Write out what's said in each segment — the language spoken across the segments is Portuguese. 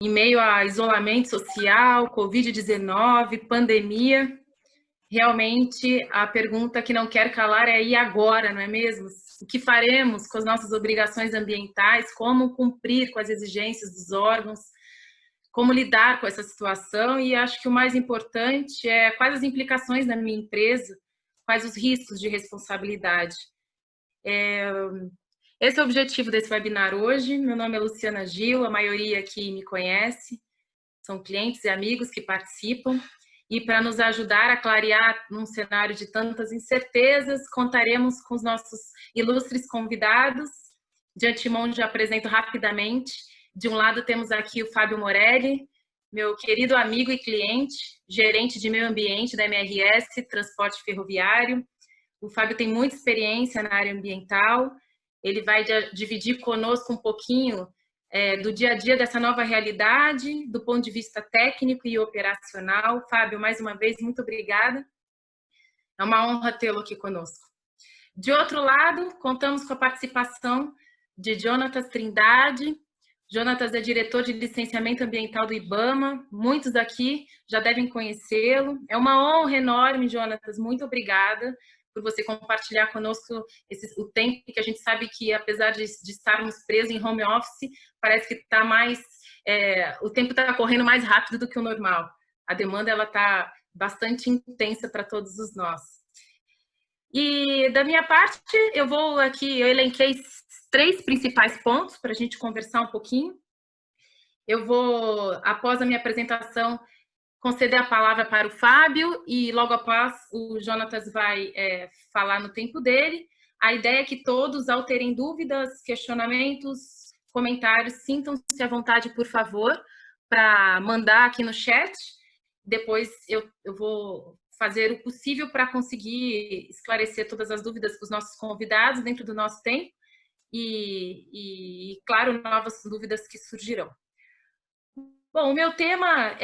Em meio a isolamento social, Covid-19, pandemia, realmente a pergunta que não quer calar é: e agora, não é mesmo? O que faremos com as nossas obrigações ambientais? Como cumprir com as exigências dos órgãos? Como lidar com essa situação? E acho que o mais importante é quais as implicações na minha empresa, quais os riscos de responsabilidade. Esse é o objetivo desse webinar hoje. Meu nome é Luciana Gil, a maioria aqui me conhece, são clientes e amigos que participam. E para nos ajudar a clarear num cenário de tantas incertezas, contaremos com os nossos ilustres convidados. De antemão, já apresento rapidamente. De um lado, temos aqui o Fábio Morelli, meu querido amigo e cliente, gerente de meio ambiente da MRS, Transporte Ferroviário. O Fábio tem muita experiência na área ambiental. Ele vai dividir conosco um pouquinho do dia a dia dessa nova realidade, do ponto de vista técnico e operacional. Fábio, mais uma vez, muito obrigada. É uma honra tê-lo aqui conosco. De outro lado, contamos com a participação de Jonatas Trindade. Jonatas é diretor de licenciamento ambiental do IBAMA. Muitos aqui já devem conhecê-lo. É uma honra enorme, Jonatas. Muito obrigada por você compartilhar conosco o tempo que a gente sabe que, apesar de estarmos presos em home office, parece que está mais... o tempo está correndo mais rápido do que o normal. A demanda está bastante intensa para todos os nós. E da minha parte, eu elenquei 3 principais pontos para a gente conversar um pouquinho. Eu vou, após a minha apresentação, conceder a palavra para o Fábio e logo após o Jonatas vai falar no tempo dele. A ideia é que todos, ao terem dúvidas, questionamentos, comentários, sintam-se à vontade, por favor, para mandar aqui no chat. Depois eu vou fazer o possível para conseguir esclarecer todas as dúvidas com os nossos convidados dentro do nosso tempo e claro, novas dúvidas que surgirão. Bom, o meu tema,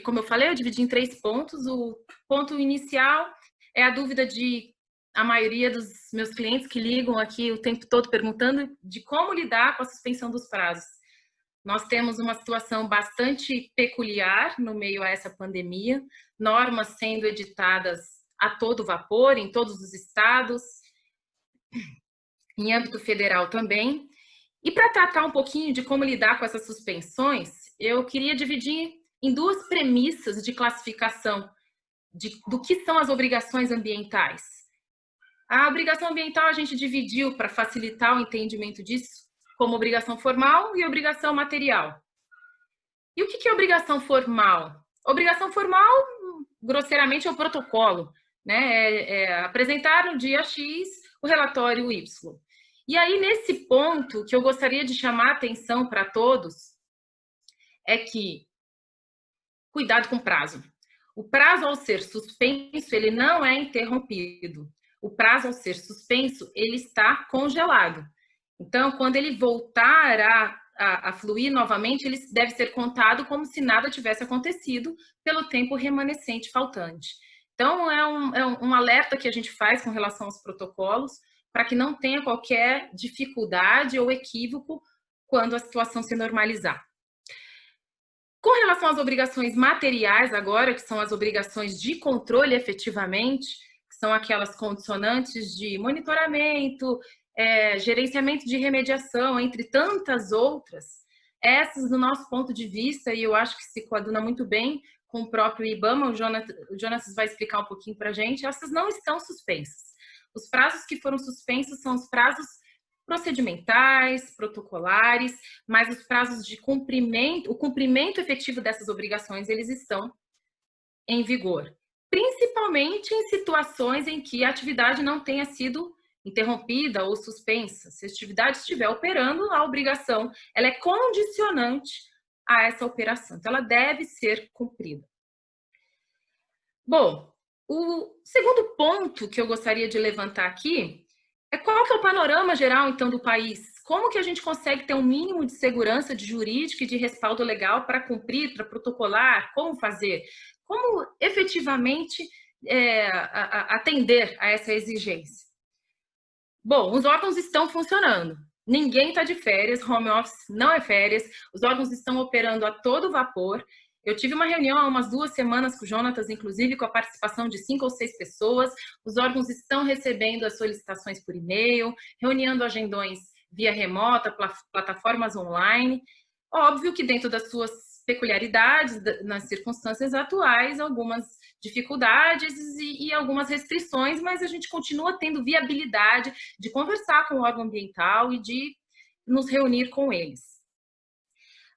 como eu falei, eu dividi em 3 pontos. O ponto inicial é a dúvida de a maioria dos meus clientes que ligam aqui o tempo todo perguntando de como lidar com a suspensão dos prazos. Nós temos uma situação bastante peculiar no meio a essa pandemia, normas sendo editadas a todo vapor, em todos os estados, em âmbito federal também. E para tratar um pouquinho de como lidar com essas suspensões, eu queria dividir em 2 premissas de classificação do que são as obrigações ambientais. A obrigação ambiental a gente dividiu para facilitar o entendimento disso como obrigação formal e obrigação material. E o que é obrigação formal? Obrigação formal, grosseiramente, é o protocolo, né? Apresentar no dia X o relatório Y. E aí, nesse ponto, que eu gostaria de chamar a atenção para todos, é que, cuidado com o prazo. O prazo, ao ser suspenso, ele não é interrompido. O prazo, ao ser suspenso, ele está congelado. Então, quando ele voltar a fluir novamente, ele deve ser contado como se nada tivesse acontecido pelo tempo remanescente faltante. Então, é um alerta que a gente faz com relação aos protocolos, para que não tenha qualquer dificuldade ou equívoco quando a situação se normalizar. Com relação às obrigações materiais agora, que são as obrigações de controle efetivamente, que são aquelas condicionantes de monitoramento, gerenciamento de remediação, entre tantas outras, essas, do nosso ponto de vista, e eu acho que se coaduna muito bem com o próprio IBAMA, o Jonas vai explicar um pouquinho para a gente, essas não estão suspensas. Os prazos que foram suspensos são os prazos procedimentais, protocolares, mas os prazos de cumprimento, o cumprimento efetivo dessas obrigações, eles estão em vigor. Principalmente em situações em que a atividade não tenha sido interrompida ou suspensa. Se a atividade estiver operando, a obrigação ela é condicionante a essa operação. Então, ela deve ser cumprida. Bom, o segundo ponto que eu gostaria de levantar aqui é qual que é o panorama geral, então, do país. Como que a gente consegue ter um mínimo de segurança de jurídica e de respaldo legal para cumprir, para protocolar, como fazer? Como efetivamente atender a essa exigência? Bom, os órgãos estão funcionando. ninguém está de férias, home office não é férias, os órgãos estão operando a todo vapor. Eu tive uma reunião há umas 2 semanas com o Jonatas, inclusive com a participação de 5 ou 6 pessoas. Os órgãos estão recebendo as solicitações por e-mail, reunindo agendões via remota, plataformas online. Óbvio que dentro das suas peculiaridades, nas circunstâncias atuais, algumas dificuldades e algumas restrições, mas a gente continua tendo viabilidade de conversar com o órgão ambiental e de nos reunir com eles.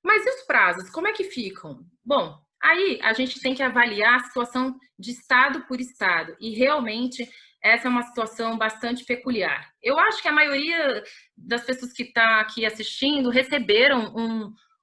Mas e os prazos, como é que ficam? Bom, aí a gente tem que avaliar a situação de estado por estado, e realmente essa é uma situação bastante peculiar. Eu acho que a maioria das pessoas que está aqui assistindo receberam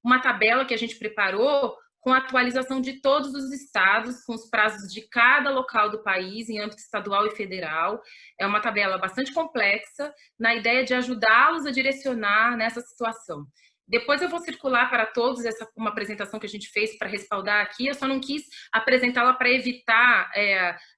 uma tabela que a gente preparou com a atualização de todos os estados, com os prazos de cada local do país, em âmbito estadual e federal. É uma tabela bastante complexa, na ideia de ajudá-los a direcionar nessa situação. Depois eu vou circular para todos uma apresentação que a gente fez para respaldar aqui. Eu só não quis apresentá-la para evitar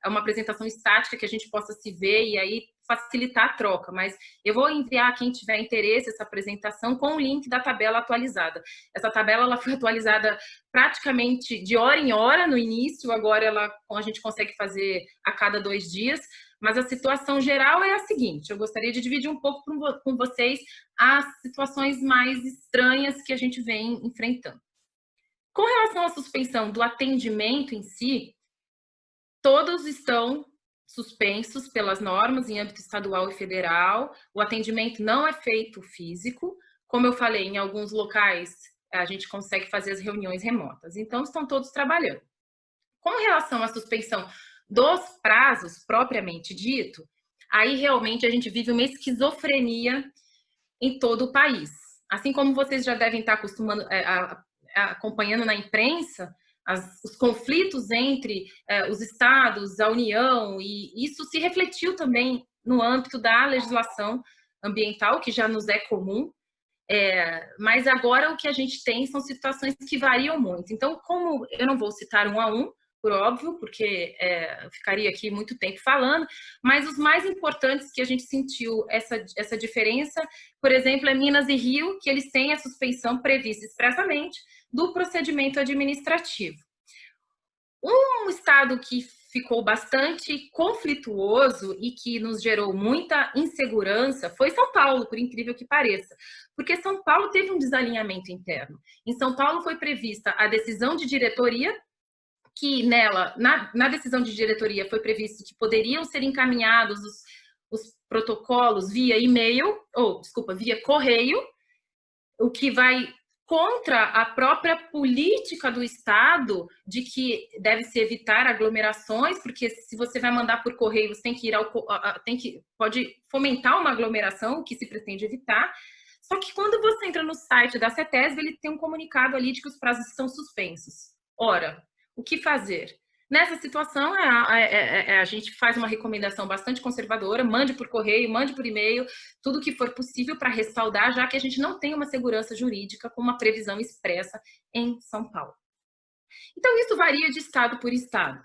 uma apresentação estática que a gente possa se ver e aí facilitar a troca. Mas eu vou enviar a quem tiver interesse essa apresentação com o link da tabela atualizada. Essa tabela ela foi atualizada praticamente de hora em hora no início, agora a gente consegue fazer a cada 2 dias. Mas a situação geral é a seguinte, eu gostaria de dividir um pouco com vocês as situações mais estranhas que a gente vem enfrentando. Com relação à suspensão do atendimento em si, todos estão suspensos pelas normas em âmbito estadual e federal, o atendimento não é feito físico, como eu falei, em alguns locais a gente consegue fazer as reuniões remotas, então estão todos trabalhando. Com relação à suspensão dos prazos, propriamente dito, aí realmente a gente vive uma esquizofrenia em todo o país. Assim como vocês já devem estar acompanhando na imprensa, os conflitos entre os estados, a União, e isso se refletiu também no âmbito da legislação ambiental, que já nos é comum, mas agora o que a gente tem são situações que variam muito. Então, como eu não vou citar um a um, por óbvio, porque eu ficaria aqui muito tempo falando, mas os mais importantes que a gente sentiu essa diferença, por exemplo, é Minas e Rio, que eles têm a suspensão prevista expressamente do procedimento administrativo. Um estado que ficou bastante conflituoso e que nos gerou muita insegurança foi São Paulo, por incrível que pareça, porque São Paulo teve um desalinhamento interno. Em São Paulo foi prevista a decisão de diretoria, que nela, na decisão de diretoria foi previsto que poderiam ser encaminhados os protocolos via e-mail, via correio, o que vai contra a própria política do Estado de que deve-se evitar aglomerações, porque se você vai mandar por correio, você tem que ir pode fomentar uma aglomeração, o que se pretende evitar. Só que quando você entra no site da CETESB, ele tem um comunicado ali de que os prazos estão suspensos. Ora, o que fazer? Nessa situação, a gente faz uma recomendação bastante conservadora, mande por correio, mande por e-mail, tudo o que for possível para respaldar, já que a gente não tem uma segurança jurídica com uma previsão expressa em São Paulo. Então, isso varia de estado por estado.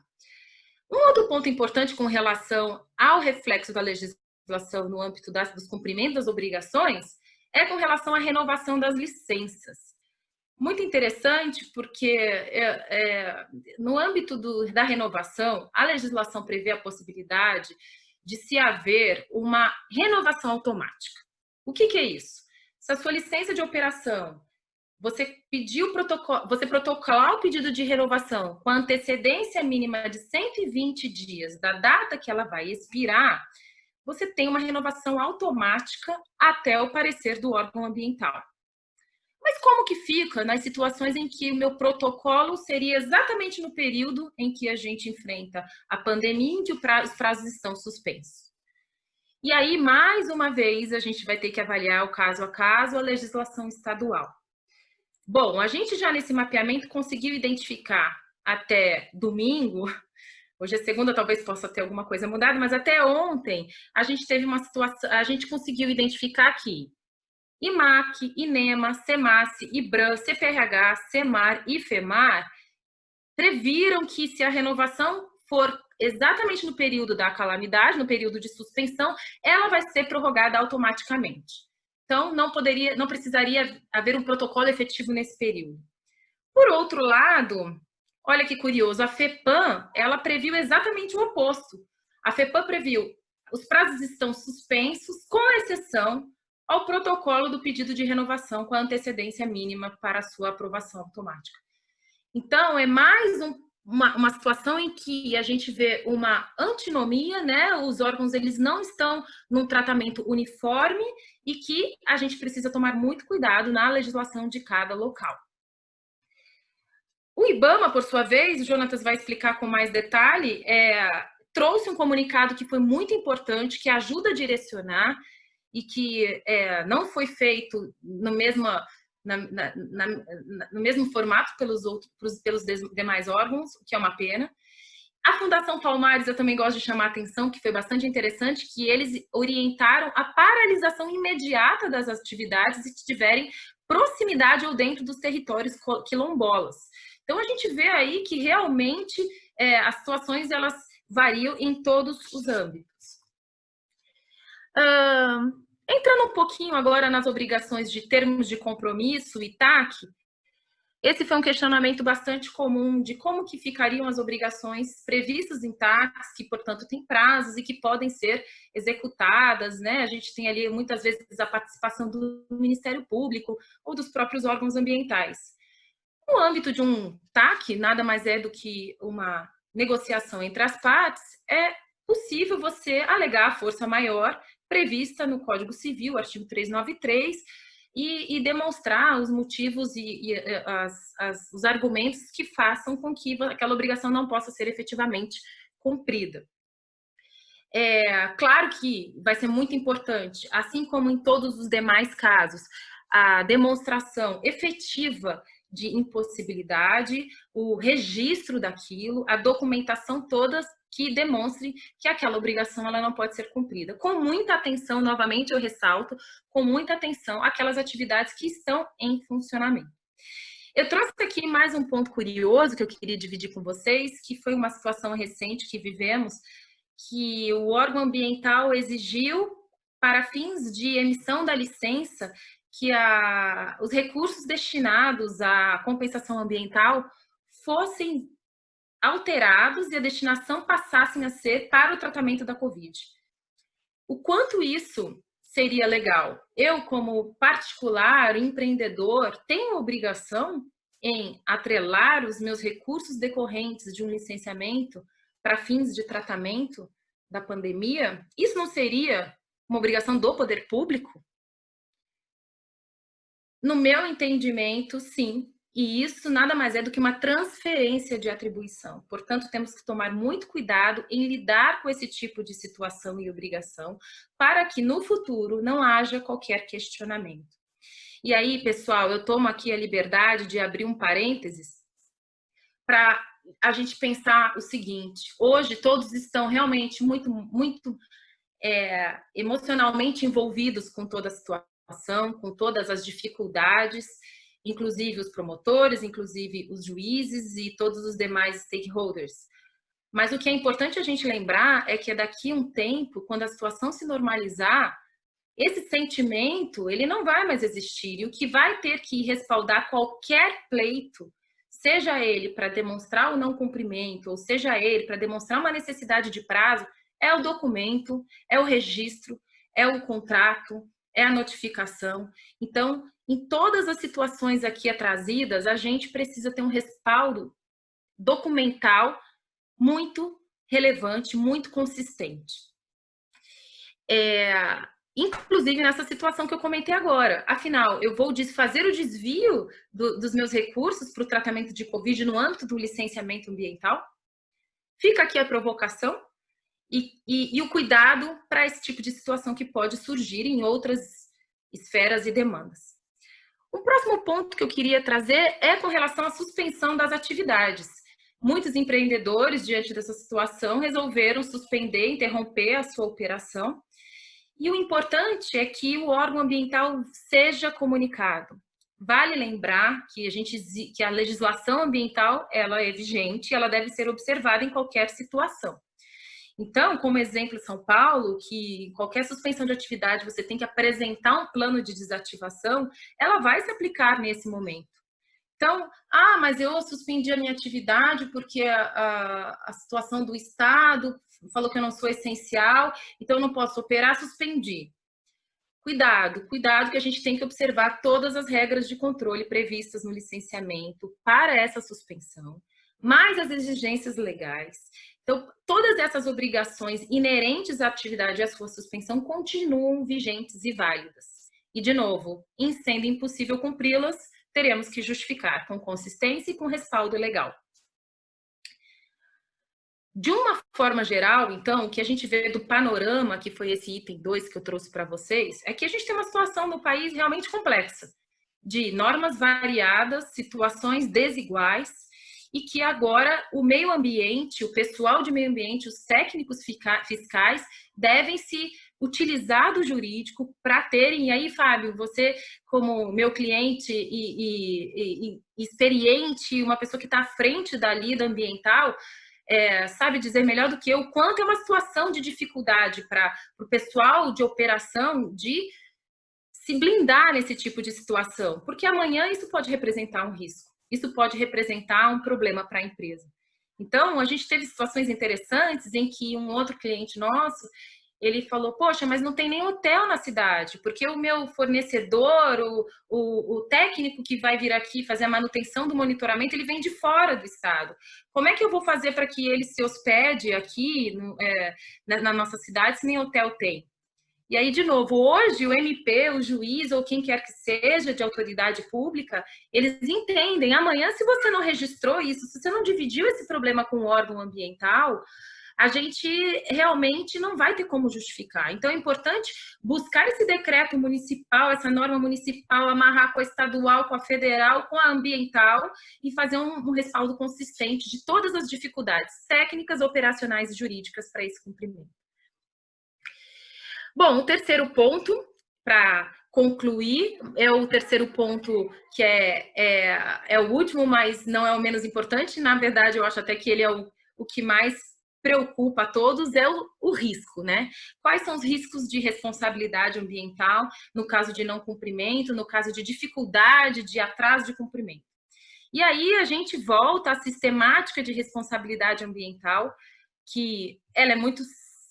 Um outro ponto importante com relação ao reflexo da legislação no âmbito dos cumprimentos das obrigações é com relação à renovação das licenças. Muito interessante, porque no âmbito da renovação, a legislação prevê a possibilidade de se haver uma renovação automática. O que é isso? Se a sua licença de operação, você protocolar o pedido de renovação com a antecedência mínima de 120 dias da data que ela vai expirar, você tem uma renovação automática até o parecer do órgão ambiental. Mas como que fica nas situações em que o meu protocolo seria exatamente no período em que a gente enfrenta a pandemia, em que os prazos estão suspensos? E aí, mais uma vez, a gente vai ter que avaliar o caso a caso a legislação estadual. Bom, a gente já nesse mapeamento conseguiu identificar até domingo, hoje é segunda, talvez possa ter alguma coisa mudada, mas até ontem a gente teve uma situação, a gente conseguiu identificar aqui IMAC, INEMA, SEMASSE, IBRAM, CPRH, SEMAR e FEMAR previram que se a renovação for exatamente no período da calamidade, no período de suspensão, ela vai ser prorrogada automaticamente. Então, não precisaria haver um protocolo efetivo nesse período. Por outro lado, olha que curioso, a FEPAM, ela previu exatamente o oposto. A FEPAM previu, os prazos estão suspensos, com exceção ao protocolo do pedido de renovação com a antecedência mínima para a sua aprovação automática. Então, é mais uma situação em que a gente vê uma antinomia, né? Os órgãos, eles não estão num tratamento uniforme e que a gente precisa tomar muito cuidado na legislação de cada local. O IBAMA, por sua vez, o Jonatas vai explicar com mais detalhe, trouxe um comunicado que foi muito importante, que ajuda a direcionar e que não foi feito no mesmo formato pelos demais órgãos, o que é uma pena. A Fundação Palmares, eu também gosto de chamar a atenção, que foi bastante interessante, que eles orientaram a paralisação imediata das atividades se tiverem proximidade ou dentro dos territórios quilombolas. Então, a gente vê aí que realmente as situações elas variam em todos os âmbitos. Entrando um pouquinho agora nas obrigações de termos de compromisso e TAC, esse foi um questionamento bastante comum de como que ficariam as obrigações previstas em TACs, que, portanto, têm prazos e que podem ser executadas, né? A gente tem ali, muitas vezes, a participação do Ministério Público ou dos próprios órgãos ambientais. No âmbito de um TAC, nada mais é do que uma negociação entre as partes, é possível você alegar a força maior prevista no Código Civil, artigo 393, e demonstrar os motivos os argumentos que façam com que aquela obrigação não possa ser efetivamente cumprida. Claro que vai ser muito importante, assim como em todos os demais casos, a demonstração efetiva de impossibilidade, o registro daquilo, a documentação toda que demonstre que aquela obrigação ela não pode ser cumprida. Com muita atenção, novamente eu ressalto, com muita atenção àquelas atividades que estão em funcionamento. Eu trouxe aqui mais um ponto curioso que eu queria dividir com vocês, que foi uma situação recente que vivemos, que o órgão ambiental exigiu, para fins de emissão da licença, que os recursos destinados à compensação ambiental fossem alterados e a destinação passassem a ser para o tratamento da Covid. O quanto isso seria legal? Eu, como particular, empreendedor, tenho obrigação em atrelar os meus recursos decorrentes de um licenciamento para fins de tratamento da pandemia? Isso não seria uma obrigação do poder público? No meu entendimento, sim. E isso nada mais é do que uma transferência de atribuição. Portanto, temos que tomar muito cuidado em lidar com esse tipo de situação e obrigação para que no futuro não haja qualquer questionamento. E aí, pessoal, eu tomo aqui a liberdade de abrir um parênteses para a gente pensar o seguinte: hoje todos estão realmente muito emocionalmente envolvidos com toda a situação, com todas as dificuldades, inclusive os promotores, inclusive os juízes e todos os demais stakeholders. Mas o que é importante a gente lembrar é que daqui a um tempo, quando a situação se normalizar, esse sentimento ele não vai mais existir. E o que vai ter que respaldar qualquer pleito, seja ele para demonstrar o não cumprimento, ou seja ele para demonstrar uma necessidade de prazo, é o documento, é o registro, é o contrato, é a notificação. Então, em todas as situações aqui trazidas, a gente precisa ter um respaldo documental muito relevante, muito consistente. Inclusive nessa situação que eu comentei agora. Afinal, eu vou fazer o desvio dos meus recursos para o tratamento de Covid no âmbito do licenciamento ambiental? Fica aqui a provocação e o cuidado para esse tipo de situação que pode surgir em outras esferas e demandas. O próximo ponto que eu queria trazer é com relação à suspensão das atividades. Muitos empreendedores, diante dessa situação, resolveram suspender, interromper a sua operação. E o importante é que o órgão ambiental seja comunicado. Vale lembrar que a legislação ambiental ela é vigente, ela deve ser observada em qualquer situação. Então, como exemplo, São Paulo, que qualquer suspensão de atividade você tem que apresentar um plano de desativação, ela vai se aplicar nesse momento. Então, mas eu suspendi a minha atividade porque a situação do Estado falou que eu não sou essencial, então eu não posso operar, suspendi. Cuidado, cuidado que a gente tem que observar todas as regras de controle previstas no licenciamento para essa suspensão, mais as exigências legais. Então, todas essas obrigações inerentes à atividade e à sua suspensão continuam vigentes e válidas. E, de novo, em sendo impossível cumpri-las, teremos que justificar com consistência e com respaldo legal. De uma forma geral, então, o que a gente vê do panorama, que foi esse item 2 que eu trouxe para vocês, é que a gente tem uma situação no país realmente complexa, de normas variadas, situações desiguais, e que agora o meio ambiente, o pessoal de meio ambiente, os técnicos fiscais devem se utilizar do jurídico para terem, e aí, Fábio, você como meu cliente e experiente, uma pessoa que está à frente da lida ambiental, sabe dizer melhor do que eu quanto é uma situação de dificuldade para o pessoal de operação de se blindar nesse tipo de situação, porque amanhã isso pode representar um risco, isso pode representar um problema para a empresa. Então, a gente teve situações interessantes em que um outro cliente nosso, ele falou, poxa, mas não tem nem hotel na cidade, porque o meu fornecedor, o técnico que vai vir aqui fazer a manutenção do monitoramento, ele vem de fora do estado. Como é que eu vou fazer para que ele se hospede aqui na nossa cidade se nem hotel tem? E aí, de novo, hoje o MP, o juiz ou quem quer que seja de autoridade pública, eles entendem, amanhã se você não registrou isso, se você não dividiu esse problema com o órgão ambiental, a gente realmente não vai ter como justificar. Então, é importante buscar esse decreto municipal, essa norma municipal, amarrar com a estadual, com a federal, com a ambiental e fazer um respaldo consistente de todas as dificuldades técnicas, operacionais e jurídicas para esse cumprimento. Bom, o terceiro ponto, para concluir, é o terceiro ponto que é o último, mas não é o menos importante. Na verdade, eu acho até que ele é o que mais preocupa a todos, é o risco, né? Quais são os riscos de responsabilidade ambiental no caso de não cumprimento, no caso de dificuldade, de atraso de cumprimento? E aí a gente volta à sistemática de responsabilidade ambiental, que ela é muito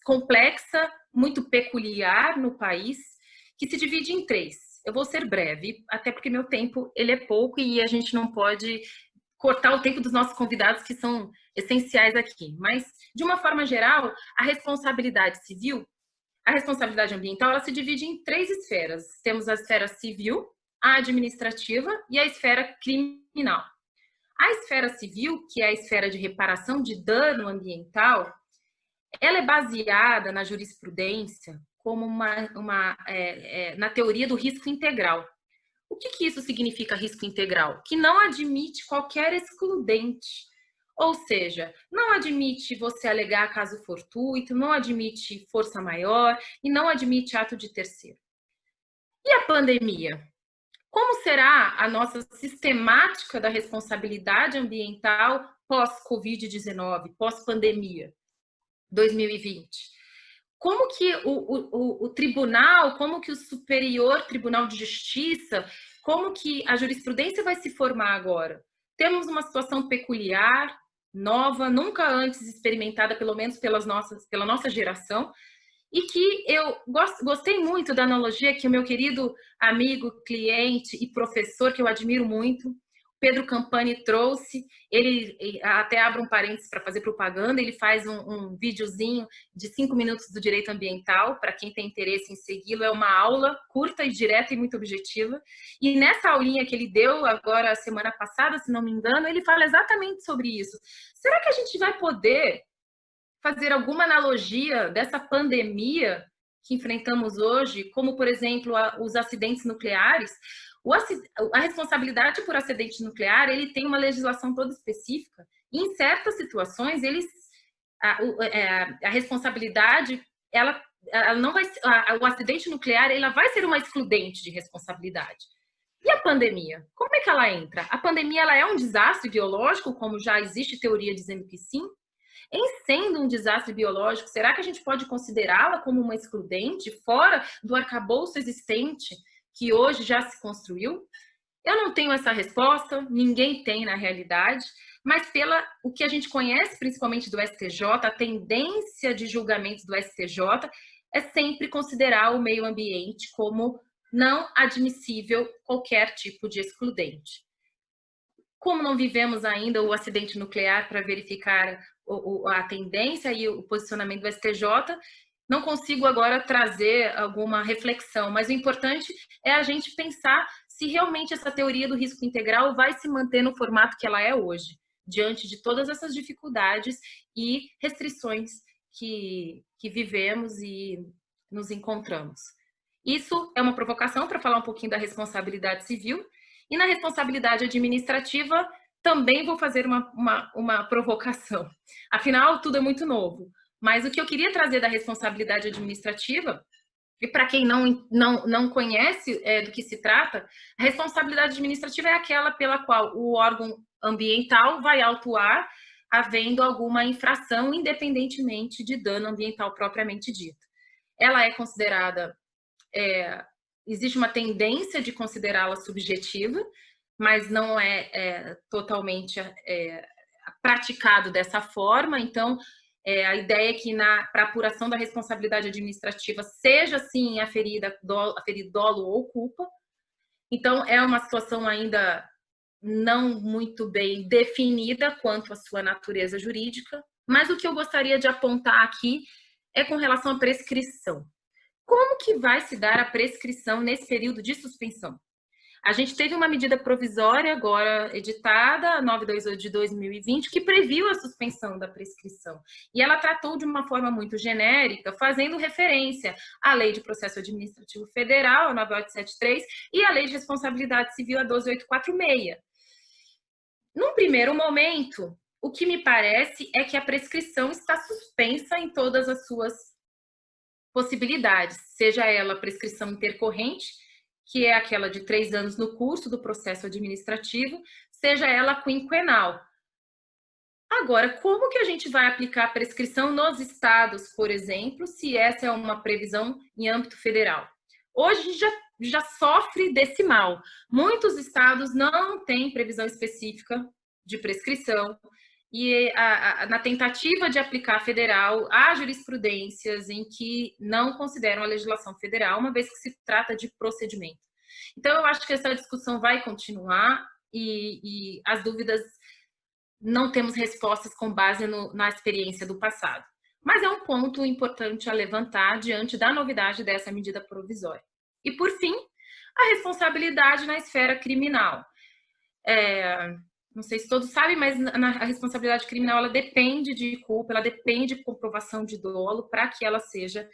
complexa, muito peculiar no país, que se divide em 3. Eu vou ser breve, até porque meu tempo ele é pouco e a gente não pode cortar o tempo dos nossos convidados, que são essenciais aqui. Mas, de uma forma geral, a responsabilidade civil, a responsabilidade ambiental, ela se divide em 3 esferas. Temos a esfera civil, a administrativa e a esfera criminal. A esfera civil, que é a esfera de reparação de dano ambiental, ela é baseada na jurisprudência como na teoria do risco integral. O que isso significa risco integral? Que não admite qualquer excludente. Ou seja, não admite você alegar caso fortuito, não admite força maior e não admite ato de terceiro. E a pandemia? Como será a nossa sistemática da responsabilidade ambiental pós-Covid-19, pós-pandemia 2020? Como que o tribunal, como que o Superior Tribunal de Justiça, como que a jurisprudência vai se formar agora? Temos uma situação peculiar, nova, nunca antes experimentada, pelo menos pela nossa geração, e que eu gostei muito da analogia que o meu querido amigo, cliente e professor, que eu admiro muito, Pedro Campani, trouxe. Ele até abre um parênteses para fazer propaganda, ele faz um videozinho de 5 minutos do direito ambiental, para quem tem interesse em segui-lo, é uma aula curta e direta e muito objetiva. E nessa aulinha que ele deu agora, semana passada, se não me engano, ele fala exatamente sobre isso. Será que a gente vai poder fazer alguma analogia dessa pandemia que enfrentamos hoje, como, por exemplo, os acidentes nucleares? A responsabilidade por acidente nuclear, ele tem uma legislação toda específica, e em certas situações, a responsabilidade, ela não vai, o acidente nuclear, ela vai ser uma excludente de responsabilidade. E a pandemia? Como é que ela entra? A pandemia, ela é um desastre biológico, como já existe teoria dizendo que sim, Em sendo um desastre biológico, será que a gente pode considerá-la como uma excludente fora do arcabouço existente que hoje já se construiu? Eu não tenho essa resposta, ninguém tem na realidade, mas pela o que a gente conhece, principalmente do STJ, a tendência de julgamentos do STJ é sempre considerar o meio ambiente como não admissível qualquer tipo de excludente. Como não vivemos ainda o acidente nuclear para verificar a tendência e o posicionamento do STJ, não consigo agora trazer alguma reflexão, mas o importante é a gente pensar se realmente essa teoria do risco integral vai se manter no formato que ela é hoje, diante de todas essas dificuldades e restrições que vivemos e nos encontramos. Isso é uma provocação para falar um pouquinho da responsabilidade civil, e na responsabilidade administrativa também vou fazer uma provocação. Afinal, tudo é muito novo. Mas o que eu queria trazer da responsabilidade administrativa, e para quem não conhece do que se trata, a responsabilidade administrativa é aquela pela qual o órgão ambiental vai autuar havendo alguma infração, independentemente de dano ambiental propriamente dito. Ela é considerada... existe uma tendência de considerá-la subjetiva, mas não é totalmente praticado dessa forma. Então, a ideia é que para apuração da responsabilidade administrativa seja, sim, aferido dolo ou culpa. Então, é uma situação ainda não muito bem definida quanto à sua natureza jurídica, mas o que eu gostaria de apontar aqui é com relação à prescrição. Como que vai se dar a prescrição nesse período de suspensão? A gente teve uma medida provisória agora editada, 928 de 2020, que previu a suspensão da prescrição. E ela tratou de uma forma muito genérica, fazendo referência à Lei de Processo Administrativo Federal, a 9873, e à Lei de Responsabilidade Civil, a 12846. Num primeiro momento, o que me parece é que a prescrição está suspensa em todas as suas possibilidades, seja ela prescrição intercorrente, que é aquela de 3 anos no curso do processo administrativo, seja ela quinquenal. Agora, como que a gente vai aplicar a prescrição nos estados, por exemplo, se essa é uma previsão em âmbito federal? Hoje a gente já sofre desse mal. Muitos estados não têm previsão específica de prescrição, e na tentativa de aplicar a federal, há jurisprudências em que não consideram a legislação federal, uma vez que se trata de procedimento. Então, eu acho que essa discussão vai continuar e as dúvidas, não temos respostas com base na experiência do passado. Mas é um ponto importante a levantar diante da novidade dessa medida provisória. E, por fim, a responsabilidade na esfera criminal. Não sei se todos sabem, mas a responsabilidade criminal ela depende de culpa, ela depende de comprovação de dolo para que ela seja,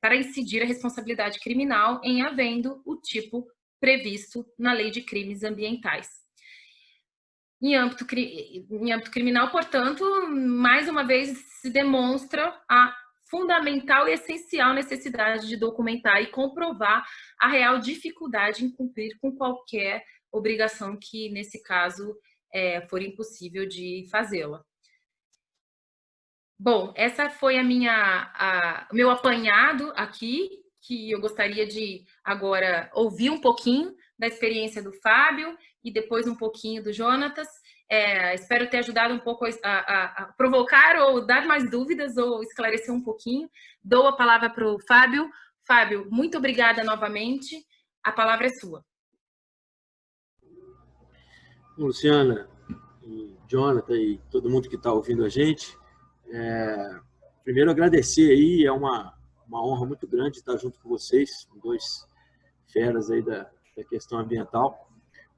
para incidir a responsabilidade criminal em havendo o tipo previsto na Lei de Crimes Ambientais. Em âmbito criminal, portanto, mais uma vez se demonstra a fundamental e essencial necessidade de documentar e comprovar a real dificuldade em cumprir com qualquer obrigação que, nesse caso, for impossível de fazê-la. Bom, essa foi o meu apanhado aqui, que eu gostaria de agora ouvir um pouquinho da experiência do Fábio e depois um pouquinho do Jonatas. Espero ter ajudado um pouco a provocar ou dar mais dúvidas ou esclarecer um pouquinho. Dou a palavra para o Fábio. Fábio, muito obrigada novamente. A palavra é sua. Luciana, e Jonathan e todo mundo que está ouvindo a gente, primeiro agradecer aí, é uma honra muito grande estar junto com vocês, dois feras aí da questão ambiental,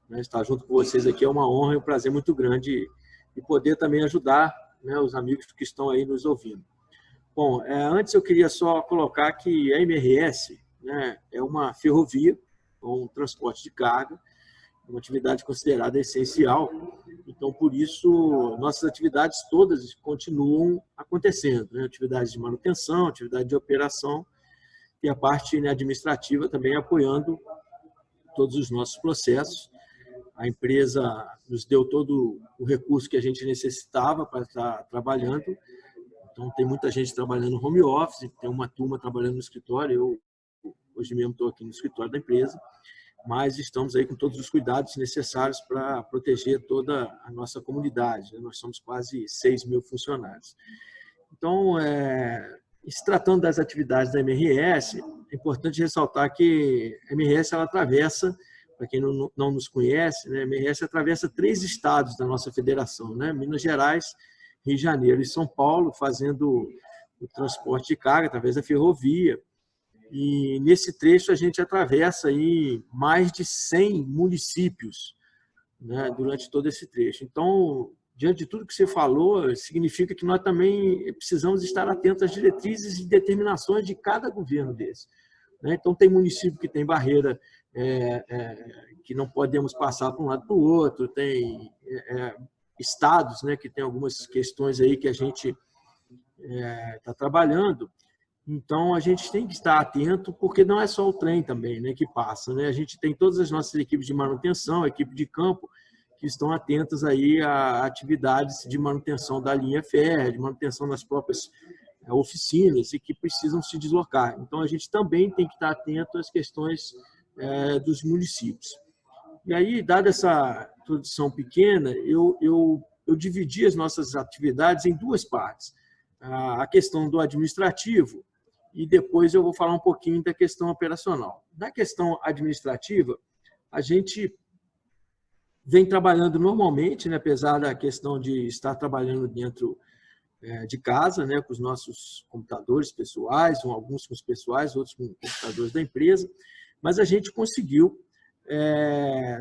né? Estar junto com vocês aqui é uma honra e um prazer muito grande e poder também ajudar, né, os amigos que estão aí nos ouvindo. Bom, antes eu queria só colocar que a MRS, né, é uma ferrovia, um transporte de carga, uma atividade considerada essencial. Então, por isso, nossas atividades todas continuam acontecendo, né? Atividades de manutenção, atividade de operação e a parte, né, administrativa também apoiando todos os nossos processos. A empresa nos deu todo o recurso que a gente necessitava para estar trabalhando. Então, tem muita gente trabalhando no home office, tem uma turma trabalhando no escritório. Eu, hoje mesmo, estou aqui no escritório da empresa, mas estamos aí com todos os cuidados necessários para proteger toda a nossa comunidade. Nós somos quase 6.000 funcionários. Então, se tratando das atividades da MRS, é importante ressaltar que a MRS ela atravessa, para quem não nos conhece, né, a MRS atravessa 3 estados da nossa federação, né, Minas Gerais, Rio de Janeiro e São Paulo, fazendo o transporte de carga através da ferrovia. E nesse trecho a gente atravessa aí mais de 100 municípios, né, durante todo esse trecho. Então, diante de tudo que você falou, significa que nós também precisamos estar atentos às diretrizes e determinações de cada governo desse, né? Então, tem município que tem barreira que não podemos passar para um lado para o outro, tem estados, né, que tem algumas questões aí que a gente está trabalhando. Então, a gente tem que estar atento, porque não é só o trem também, né, que passa, né? A gente tem todas as nossas equipes de manutenção, equipe de campo, que estão atentas aí a atividades de manutenção da linha férrea, de manutenção das próprias oficinas e que precisam se deslocar. Então, a gente também tem que estar atento às questões dos municípios. E aí, dada essa introdução pequena, eu dividi as nossas atividades em 2 partes. A questão do administrativo e depois eu vou falar um pouquinho da questão operacional. Na questão administrativa, a gente vem trabalhando normalmente, né, apesar da questão de estar trabalhando dentro de casa, né, com os nossos computadores pessoais, alguns com os pessoais, outros com computadores da empresa, mas a gente conseguiu,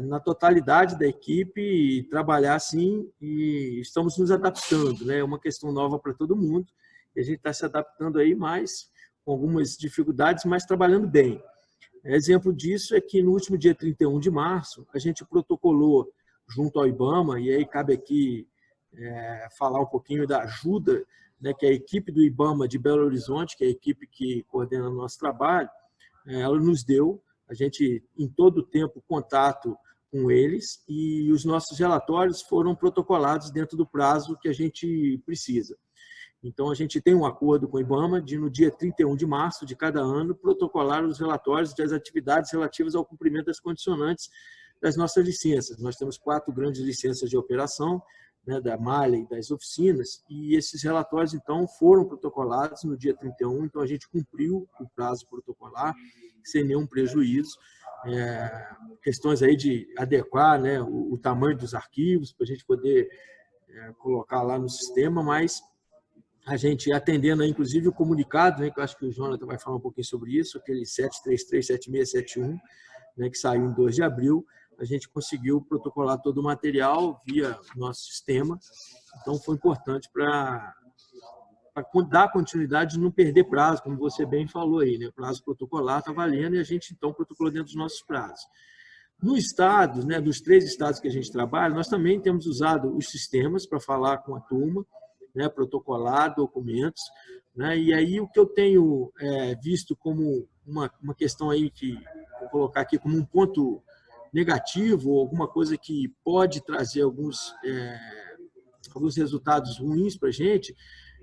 na totalidade da equipe, trabalhar assim e estamos nos adaptando, né? É uma questão nova para todo mundo e a gente está se adaptando aí mais, com algumas dificuldades, mas trabalhando bem. Exemplo disso é que no último dia 31 de março, a gente protocolou junto ao IBAMA, e aí cabe aqui falar um pouquinho da ajuda, né, que a equipe do IBAMA de Belo Horizonte, que é a equipe que coordena o nosso trabalho, ela nos deu. A gente, em todo o tempo, contato com eles e os nossos relatórios foram protocolados dentro do prazo que a gente precisa. Então, a gente tem um acordo com o IBAMA de, no dia 31 de março de cada ano, protocolar os relatórios das atividades relativas ao cumprimento das condicionantes das nossas licenças. Nós temos 4 grandes licenças de operação, né, da malha e das oficinas, e esses relatórios, então, foram protocolados no dia 31, então a gente cumpriu o prazo protocolar, sem nenhum prejuízo. Questões aí de adequar, né, o tamanho dos arquivos, para a gente poder colocar lá no sistema, mas a gente atendendo, inclusive, o comunicado, né, que eu acho que o Jonathan vai falar um pouquinho sobre isso, aquele 7337671, né, que saiu em 2 de abril, a gente conseguiu protocolar todo o material via nosso sistema, então foi importante para dar continuidade e não perder prazo, como você bem falou aí, né? O prazo protocolar está valendo e a gente, então, protocolou dentro dos nossos prazos. No estado, né, dos 3 estados que a gente trabalha, nós também temos usado os sistemas para falar com a turma, né, protocolar documentos, né, e aí o que eu tenho visto como uma questão aí que vou colocar aqui como um ponto negativo, ou alguma coisa que pode trazer alguns resultados ruins para a gente,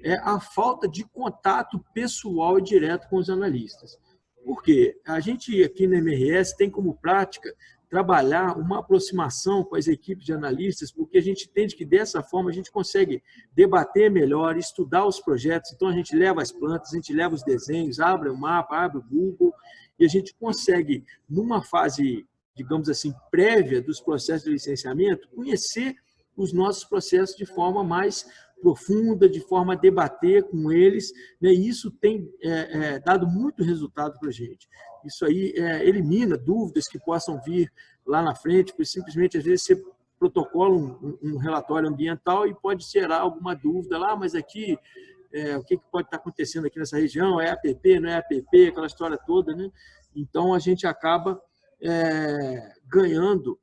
é a falta de contato pessoal e direto com os analistas. Por quê? A gente aqui na MRS tem como prática trabalhar uma aproximação com as equipes de analistas, porque a gente entende que dessa forma a gente consegue debater melhor, estudar os projetos. Então a gente leva as plantas, a gente leva os desenhos, abre o mapa, abre o Google, e a gente consegue, numa fase, digamos assim, prévia dos processos de licenciamento, conhecer os nossos processos de forma mais profunda, de forma a debater com eles, né? E isso tem dado muito resultado para a gente. Isso aí elimina dúvidas que possam vir lá na frente, porque simplesmente, às vezes, você protocola um relatório ambiental e pode gerar alguma dúvida lá, mas aqui, o que pode estar acontecendo aqui nessa região? É APP, não é APP, aquela história toda, né? Então, a gente acaba ganhando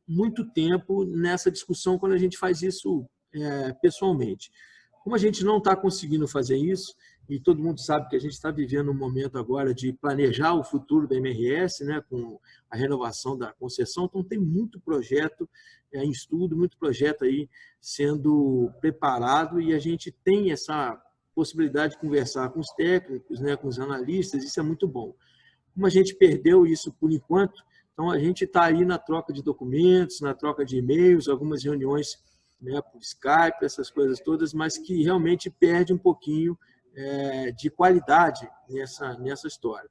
muito tempo nessa discussão quando a gente faz isso pessoalmente. Como a gente não está conseguindo fazer isso, e todo mundo sabe que a gente está vivendo um momento agora de planejar o futuro da MRS, né, com a renovação da concessão. Então, tem muito projeto em estudo, muito projeto aí sendo preparado, e a gente tem essa possibilidade de conversar com os técnicos, né, com os analistas, isso é muito bom. Como a gente perdeu isso por enquanto, então a gente está aí na troca de documentos, na troca de e-mails, algumas reuniões, né, por Skype, essas coisas todas, mas que realmente perde um pouquinho de qualidade nessa história.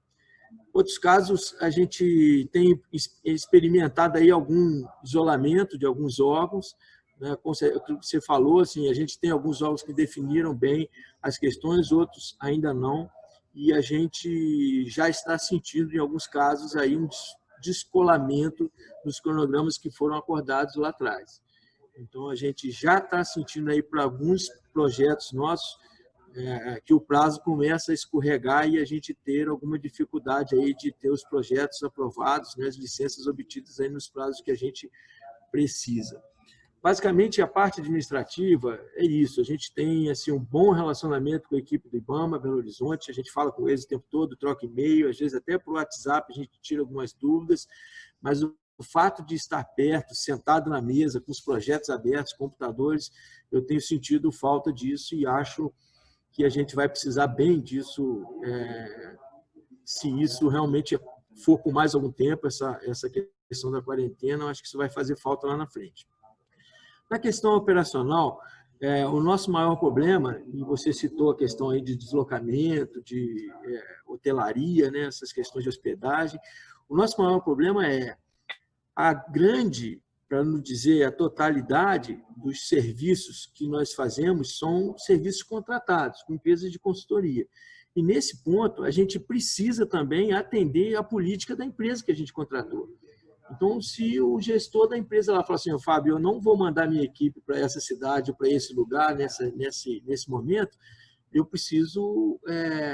Outros casos, a gente tem experimentado aí algum isolamento de alguns órgãos, né? O que você falou, assim, a gente tem alguns órgãos que definiram bem as questões, outros ainda não, e a gente já está sentindo, em alguns casos, aí um descolamento dos cronogramas que foram acordados lá atrás. Então, a gente já está sentindo aí para alguns projetos nossos que o prazo começa a escorregar e a gente ter alguma dificuldade aí de ter os projetos aprovados, né, as licenças obtidas aí nos prazos que a gente precisa. Basicamente, a parte administrativa é isso. A gente tem assim, um bom relacionamento com a equipe do IBAMA, Belo Horizonte, a gente fala com eles o tempo todo, troca e-mail, às vezes até por WhatsApp a gente tira algumas dúvidas, mas o fato de estar perto, sentado na mesa, com os projetos abertos, computadores, eu tenho sentido falta disso e acho que a gente vai precisar bem disso, se isso realmente for por mais algum tempo, essa questão da quarentena, eu acho que isso vai fazer falta lá na frente. Na questão operacional, o nosso maior problema, e você citou a questão aí de deslocamento, de hotelaria, né, essas questões de hospedagem, o nosso maior problema é a grande, para não dizer a totalidade dos serviços que nós fazemos são serviços contratados, com empresas de consultoria. E, nesse ponto, a gente precisa também atender a política da empresa que a gente contratou. Então, se o gestor da empresa lá fala assim, Fábio, eu não vou mandar minha equipe para essa cidade ou para esse lugar nesse momento, eu preciso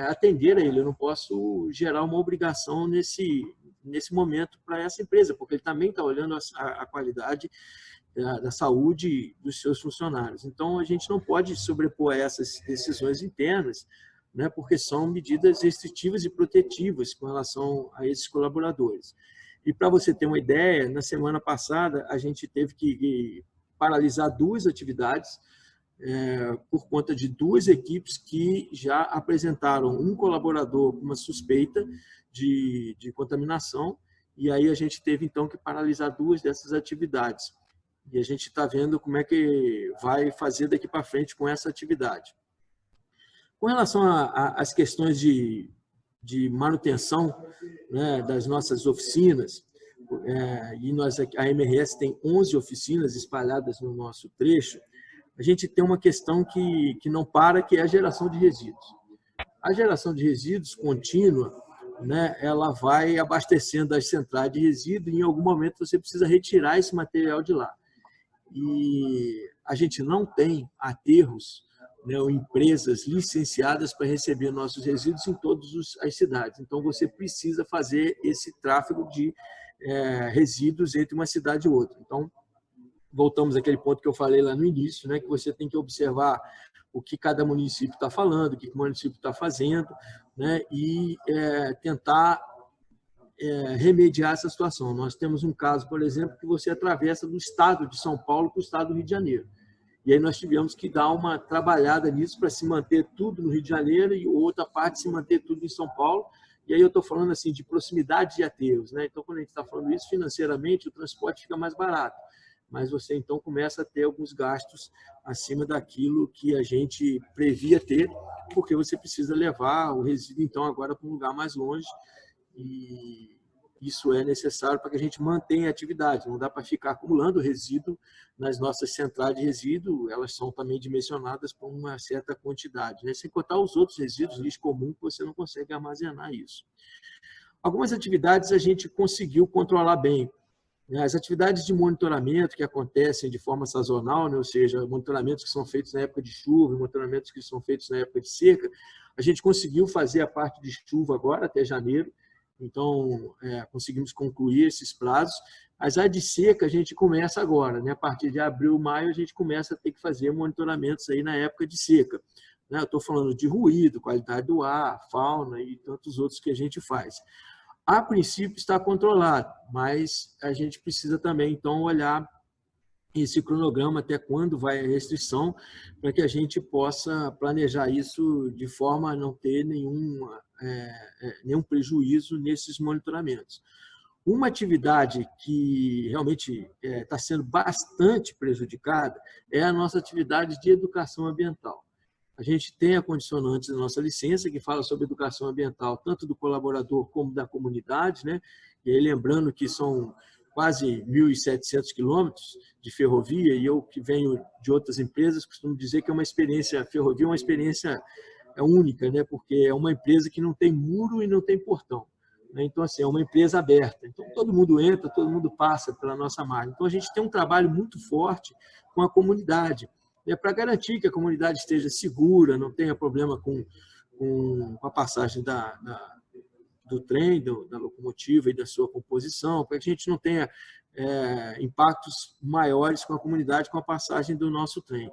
atender a ele, eu não posso gerar uma obrigação nesse momento para essa empresa, porque ele também está olhando a qualidade da saúde dos seus funcionários. Então, a gente não pode sobrepor a essas decisões internas, né, porque são medidas restritivas e protetivas com relação a esses colaboradores. E, para você ter uma ideia, na semana passada, a gente teve que paralisar 2 atividades por conta de 2 equipes que já apresentaram um colaborador com uma suspeita de contaminação, e aí a gente teve, então, que paralisar 2 dessas atividades. E a gente está vendo como é que vai fazer daqui para frente com essa atividade. Com relação às questões de manutenção, né, das nossas oficinas, e a MRS tem 11 oficinas espalhadas no nosso trecho, a gente tem uma questão que não para, que é a geração de resíduos. A geração de resíduos contínua, né, ela vai abastecendo as centrais de resíduo e, em algum momento, você precisa retirar esse material de lá. E a gente não tem aterros, né, ou empresas licenciadas para receber nossos resíduos em todas as cidades. Então, você precisa fazer esse tráfego de resíduos entre uma cidade e outra. Então, voltamos àquele ponto que eu falei lá no início, né, que você tem que observar o que cada município está falando, o que o município está fazendo, né, e tentar remediar essa situação. Nós temos um caso, por exemplo, que você atravessa do estado de São Paulo para o estado do Rio de Janeiro. E aí nós tivemos que dar uma trabalhada nisso para se manter tudo no Rio de Janeiro e outra parte se manter tudo em São Paulo. E aí eu estou falando assim de proximidade de aterros, né? Então, quando a gente está falando isso, financeiramente, o transporte fica mais barato. Mas você, então, começa a ter alguns gastos acima daquilo que a gente previa ter, porque você precisa levar o resíduo, então, agora para um lugar mais longe. E isso é necessário para que a gente mantenha a atividade. Não dá para ficar acumulando resíduo nas nossas centrais de resíduo, elas são também dimensionadas por uma certa quantidade, né? Sem contar os outros resíduos, lixo comum, que você não consegue armazenar isso. Algumas atividades a gente conseguiu controlar bem. As atividades de monitoramento que acontecem de forma sazonal, né? Ou seja, monitoramentos que são feitos na época de chuva, monitoramentos que são feitos na época de seca, a gente conseguiu fazer a parte de chuva agora, até janeiro. Então, conseguimos concluir esses prazos. As de seca a gente começa agora, né? A partir de abril, maio, a gente começa a ter que fazer monitoramentos aí na época de seca. né? Eu estou falando de ruído, qualidade do ar, fauna e tantos outros que a gente faz. A princípio está controlado, mas a gente precisa também, então, olhar esse cronograma, até quando vai a restrição, para que a gente possa planejar isso de forma a não ter nenhum prejuízo nesses monitoramentos. Uma atividade que realmente está sendo bastante prejudicada é a nossa atividade de educação ambiental. A gente tem a condicionante da nossa licença, que fala sobre educação ambiental, tanto do colaborador como da comunidade, né? E aí, lembrando que são quase 1.700 quilômetros de ferrovia, e eu que venho de outras empresas, costumo dizer que a ferrovia é uma experiência única, né? Porque é uma empresa que não tem muro e não tem portão. Então, assim, é uma empresa aberta. Então, todo mundo entra, todo mundo passa pela nossa malha. Então, a gente tem um trabalho muito forte com a comunidade, para garantir que a comunidade esteja segura, não tenha problema com a passagem do trem, da locomotiva e da sua composição, para que a gente não tenha impactos maiores com a comunidade com a passagem do nosso trem.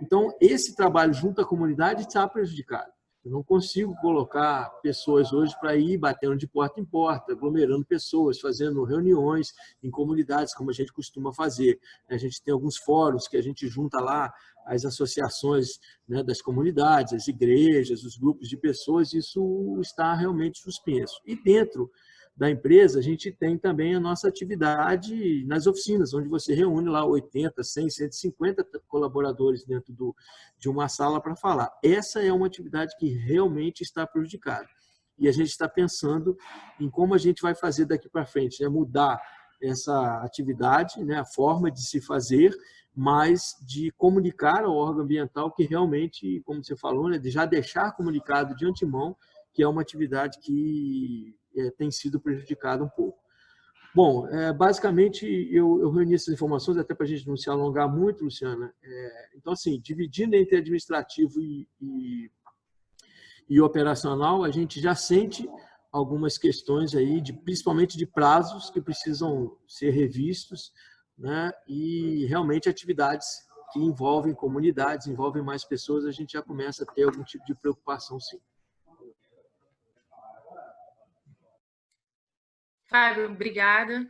Então, esse trabalho junto à comunidade está prejudicado. Eu não consigo colocar pessoas hoje para ir batendo de porta em porta, aglomerando pessoas, fazendo reuniões em comunidades, como a gente costuma fazer. A gente tem alguns fóruns que a gente junta lá as associações, né, das comunidades, as igrejas, os grupos de pessoas, isso está realmente suspenso. E dentro da empresa, a gente tem também a nossa atividade nas oficinas, onde você reúne lá 80, 100, 150 colaboradores dentro de uma sala para falar. Essa é uma atividade que realmente está prejudicada. E a gente está pensando em como a gente vai fazer daqui para frente, né? Mudar essa atividade, né? A forma de se fazer, mas de comunicar ao órgão ambiental que realmente, como você falou, né? De já deixar comunicado de antemão que é uma atividade que tem sido prejudicada um pouco. Bom, basicamente, eu reuni essas informações até para a gente não se alongar muito, Luciana. Então, assim, dividindo entre administrativo e operacional, a gente já sente algumas questões aí, principalmente de prazos que precisam ser revistos, né? E realmente atividades que envolvem comunidades, envolvem mais pessoas, a gente já começa a ter algum tipo de preocupação, sim. Fábio, obrigada.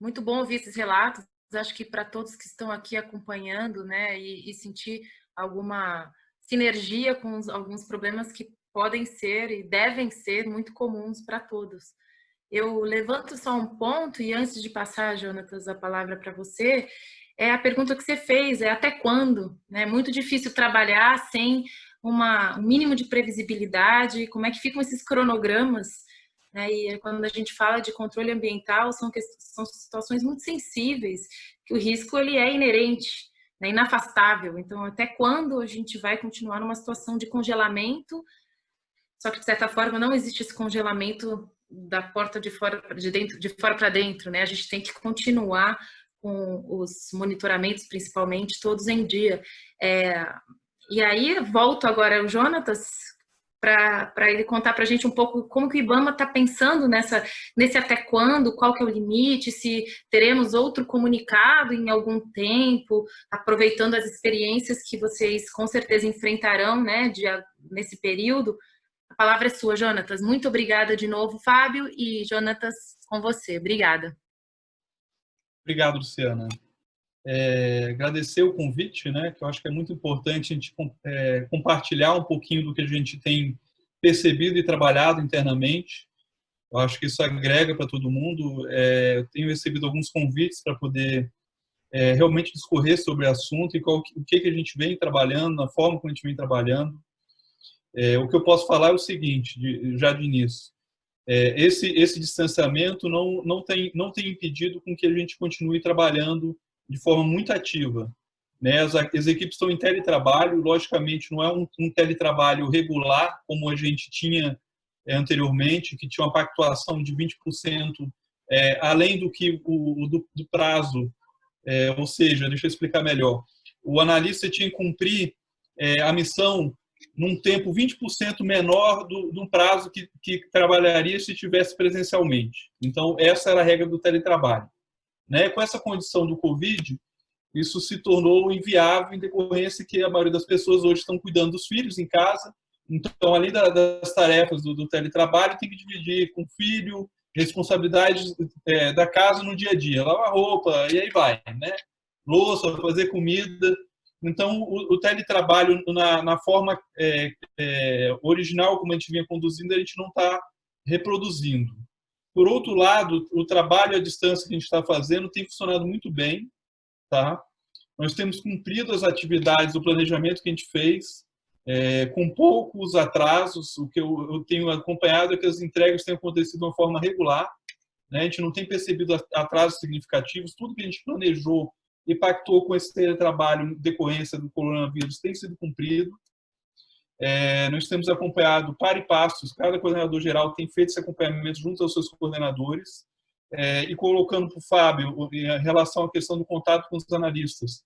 Muito bom ouvir esses relatos. Acho que para todos que estão aqui acompanhando, né, e sentir alguma sinergia com alguns problemas que podem ser e devem ser muito comuns para todos. Eu levanto só um ponto e antes de passar, Jonatas, a palavra para você, é a pergunta que você fez, é até quando? É muito difícil trabalhar sem um mínimo de previsibilidade, como é que ficam esses cronogramas? E quando a gente fala de controle ambiental, são situações muito sensíveis, que o risco ele é inerente, né, inafastável. Então, até quando a gente vai continuar numa situação de congelamento? Só que, de certa forma, não existe esse congelamento da porta de fora para dentro, né? A gente tem que continuar com os monitoramentos, principalmente, todos em dia. E aí, volto agora ao Jonatas, para ele contar para a gente um pouco como que o IBAMA está pensando nesse até quando, qual que é o limite, se teremos outro comunicado em algum tempo, aproveitando as experiências que vocês com certeza enfrentarão, né, nesse período. A palavra é sua, Jonatas. Muito obrigada de novo, Fábio, e Jonatas, com você. Obrigada. Obrigado, Luciana. Agradecer o convite, né, que eu acho que é muito importante a gente compartilhar um pouquinho do que a gente tem percebido e trabalhado internamente. Eu acho que isso agrega para todo mundo. Eu tenho recebido alguns convites para poder realmente discorrer sobre o assunto e o que a gente vem trabalhando, na forma como a gente vem trabalhando. O que eu posso falar é o seguinte, já de início. Esse distanciamento não tem impedido com que a gente continue trabalhando de forma muito ativa, né? As equipes estão em teletrabalho, logicamente não é um teletrabalho regular, como a gente tinha anteriormente, que tinha uma pactuação de 20%, além do que do prazo, ou seja, deixa eu explicar melhor, o analista tinha que cumprir a missão num tempo 20% menor do prazo que trabalharia se estivesse presencialmente. Então, essa era a regra do teletrabalho. Né? Com essa condição do Covid, isso se tornou inviável em decorrência que a maioria das pessoas hoje estão cuidando dos filhos em casa. Então, além das tarefas do teletrabalho, tem que dividir com o filho, responsabilidades da casa no dia a dia, lavar roupa, e aí vai, né? Louça, fazer comida. Então, o teletrabalho, na forma original, como a gente vinha conduzindo, a gente não está reproduzindo. Por outro lado, o trabalho à distância que a gente está fazendo tem funcionado muito bem. Tá? Nós temos cumprido as atividades do planejamento que a gente fez, com poucos atrasos. O que eu tenho acompanhado é que as entregas têm acontecido de uma forma regular, né? A gente não tem percebido atrasos significativos. Tudo que a gente planejou e pactou com esse teletrabalho em decorrência do coronavírus tem sido cumprido. Nós temos acompanhado par e passos, cada coordenador geral tem feito esse acompanhamento junto aos seus coordenadores, e colocando para o Fábio, em relação à questão do contato com os analistas,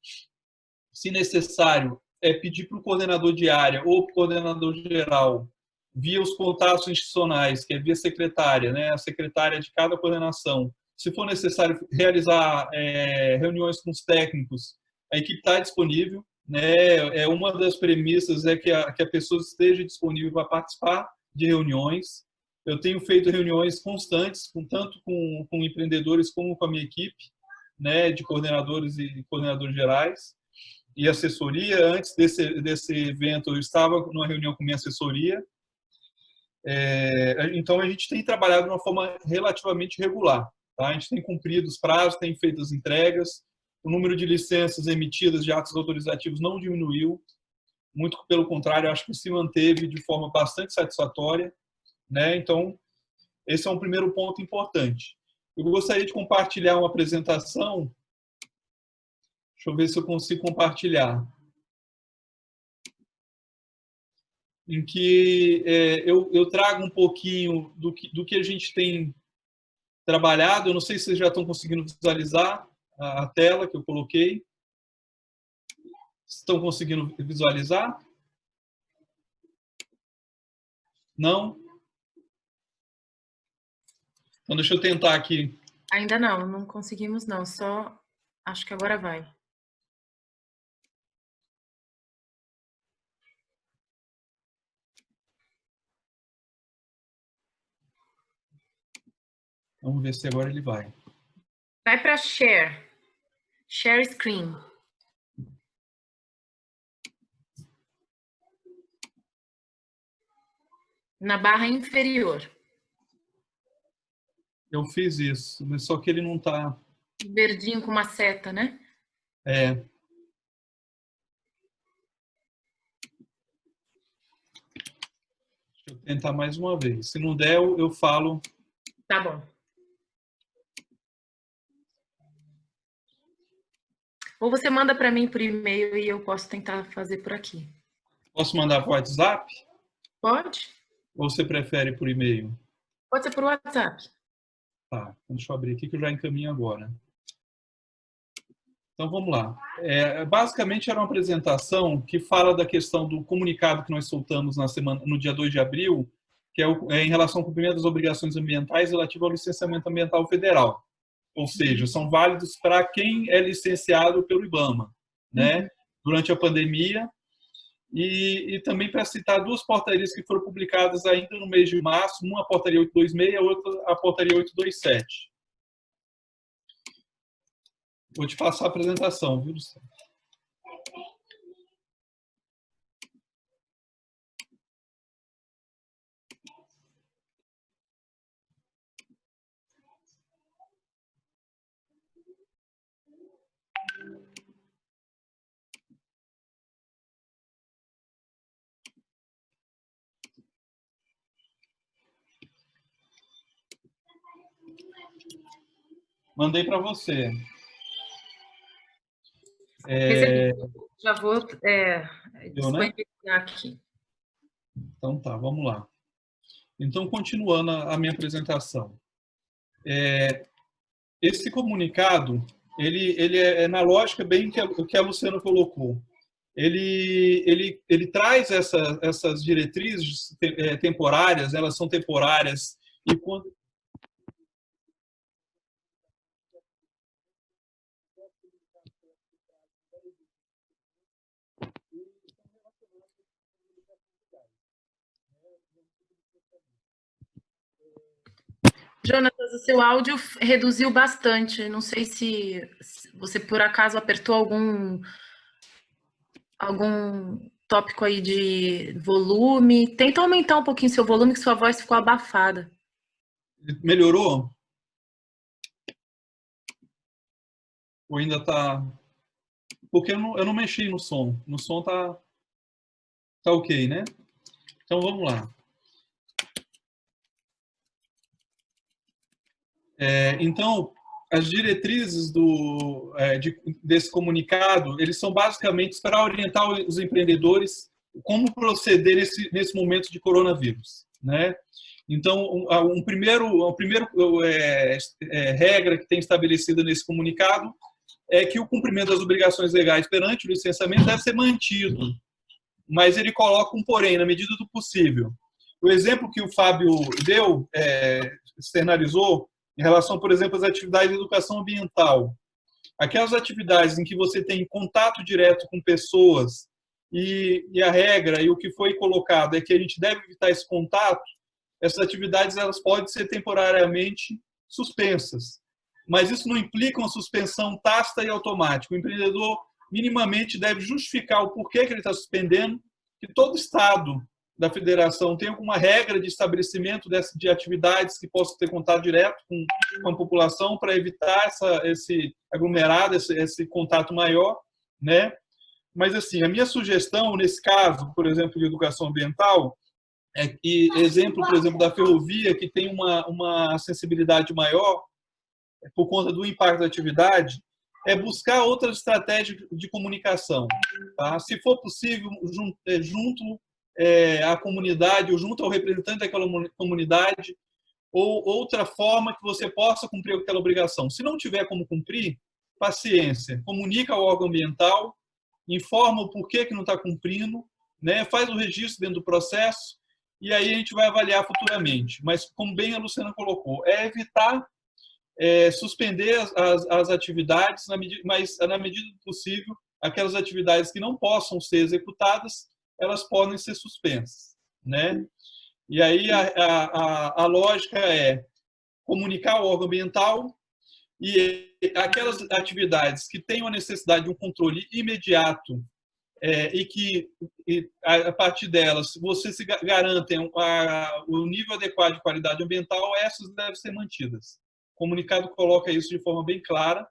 se necessário, pedir para o coordenador de área ou para o coordenador geral, via os contatos institucionais, que é via secretária, né, a secretária de cada coordenação, se for necessário realizar reuniões com os técnicos, a equipe está disponível, né? Uma das premissas é que a pessoa esteja disponível para participar de reuniões. Eu tenho feito reuniões constantes, tanto com empreendedores como com a minha equipe, né, de coordenadores e coordenadores gerais e assessoria. Antes desse evento, eu estava numa reunião com minha assessoria. Então, a gente tem trabalhado de uma forma relativamente regular. Tá? A gente tem cumprido os prazos, tem feito as entregas. O número de licenças emitidas de atos autorizativos não diminuiu. Muito pelo contrário, acho que se manteve de forma bastante satisfatória. Né? Então, esse é um primeiro ponto importante. Eu gostaria de compartilhar uma apresentação. Deixa eu ver se eu consigo compartilhar. Em que eu trago um pouquinho do que a gente tem trabalhado. Eu não sei se vocês já estão conseguindo visualizar a tela que eu coloquei. Estão conseguindo visualizar? Não? Então, deixa eu tentar aqui. Ainda não conseguimos não, só acho que agora vai. Vamos ver se agora ele vai. Vai para share screen. Na barra inferior. Eu fiz isso, mas só que ele não está... Verdinho com uma seta, né? Deixa eu tentar mais uma vez. Se não der, eu falo. Tá bom. Ou você manda para mim por e-mail e eu posso tentar fazer por aqui. Posso mandar por WhatsApp? Pode? Ou você prefere por e-mail? Pode ser por WhatsApp. Tá, deixa eu abrir aqui que eu já encaminho agora. Então, vamos lá. Basicamente, era uma apresentação que fala da questão do comunicado que nós soltamos no dia 2 de abril, que é em relação ao cumprimento das obrigações ambientais relativo ao licenciamento ambiental federal. Ou seja, são válidos para quem é licenciado pelo IBAMA, né, durante a pandemia. E também para citar duas portarias que foram publicadas ainda no mês de março, uma a portaria 826 e a outra a portaria 827. Vou te passar a apresentação, viu, Luciano? Mandei para você. Já vou disponibilizar aqui. Então tá, vamos lá. Então, continuando a minha apresentação. Esse comunicado, ele é na lógica bem o que a Luciana colocou. Ele traz essas diretrizes temporárias, elas são temporárias, e quando Jonatas, o seu áudio reduziu bastante. Não sei se você, por acaso, apertou algum tópico aí de volume. Tenta aumentar um pouquinho seu volume, que sua voz ficou abafada. Melhorou? Ou ainda está... Porque eu não mexi no som. No som tá ok, né? Então, vamos lá. Então, as diretrizes desse comunicado, eles são basicamente para orientar os empreendedores como proceder nesse momento de coronavírus, né? Então, a primeira regra que tem estabelecida nesse comunicado é que o cumprimento das obrigações legais perante o licenciamento deve ser mantido, mas ele coloca um porém, na medida do possível. O exemplo que o Fábio deu, externalizou, em relação, por exemplo, às atividades de educação ambiental. Aquelas atividades em que você tem contato direto com pessoas e a regra e o que foi colocado é que a gente deve evitar esse contato, essas atividades elas podem ser temporariamente suspensas. Mas isso não implica uma suspensão tácita e automática. O empreendedor minimamente deve justificar o porquê que ele está suspendendo, que todo Estado da federação tem alguma regra de estabelecimento de atividades que possam ter contato direto com a população para evitar esse aglomerado, esse contato maior, né? Mas, assim, a minha sugestão, nesse caso, por exemplo, de educação ambiental, é que, por exemplo, da ferrovia, que tem uma sensibilidade maior, por conta do impacto da atividade, é buscar outras estratégias de comunicação. Tá? Se for possível, junto à comunidade ou junto ao representante daquela comunidade, ou outra forma que você possa cumprir aquela obrigação. Se não tiver como cumprir, paciência, comunica ao órgão ambiental, informa o porquê que não está cumprindo, né? Faz o registro dentro do processo e aí a gente vai avaliar futuramente. Mas, como bem a Luciana colocou, é evitar suspender as atividades, mas na medida do possível, aquelas atividades que não possam ser executadas, elas podem ser suspensas, né? E aí a lógica é comunicar ao órgão ambiental e aquelas atividades que tenham a necessidade de um controle imediato e que, a partir delas, você se garantem o nível adequado de qualidade ambiental, essas devem ser mantidas. O comunicado coloca isso de forma bem clara.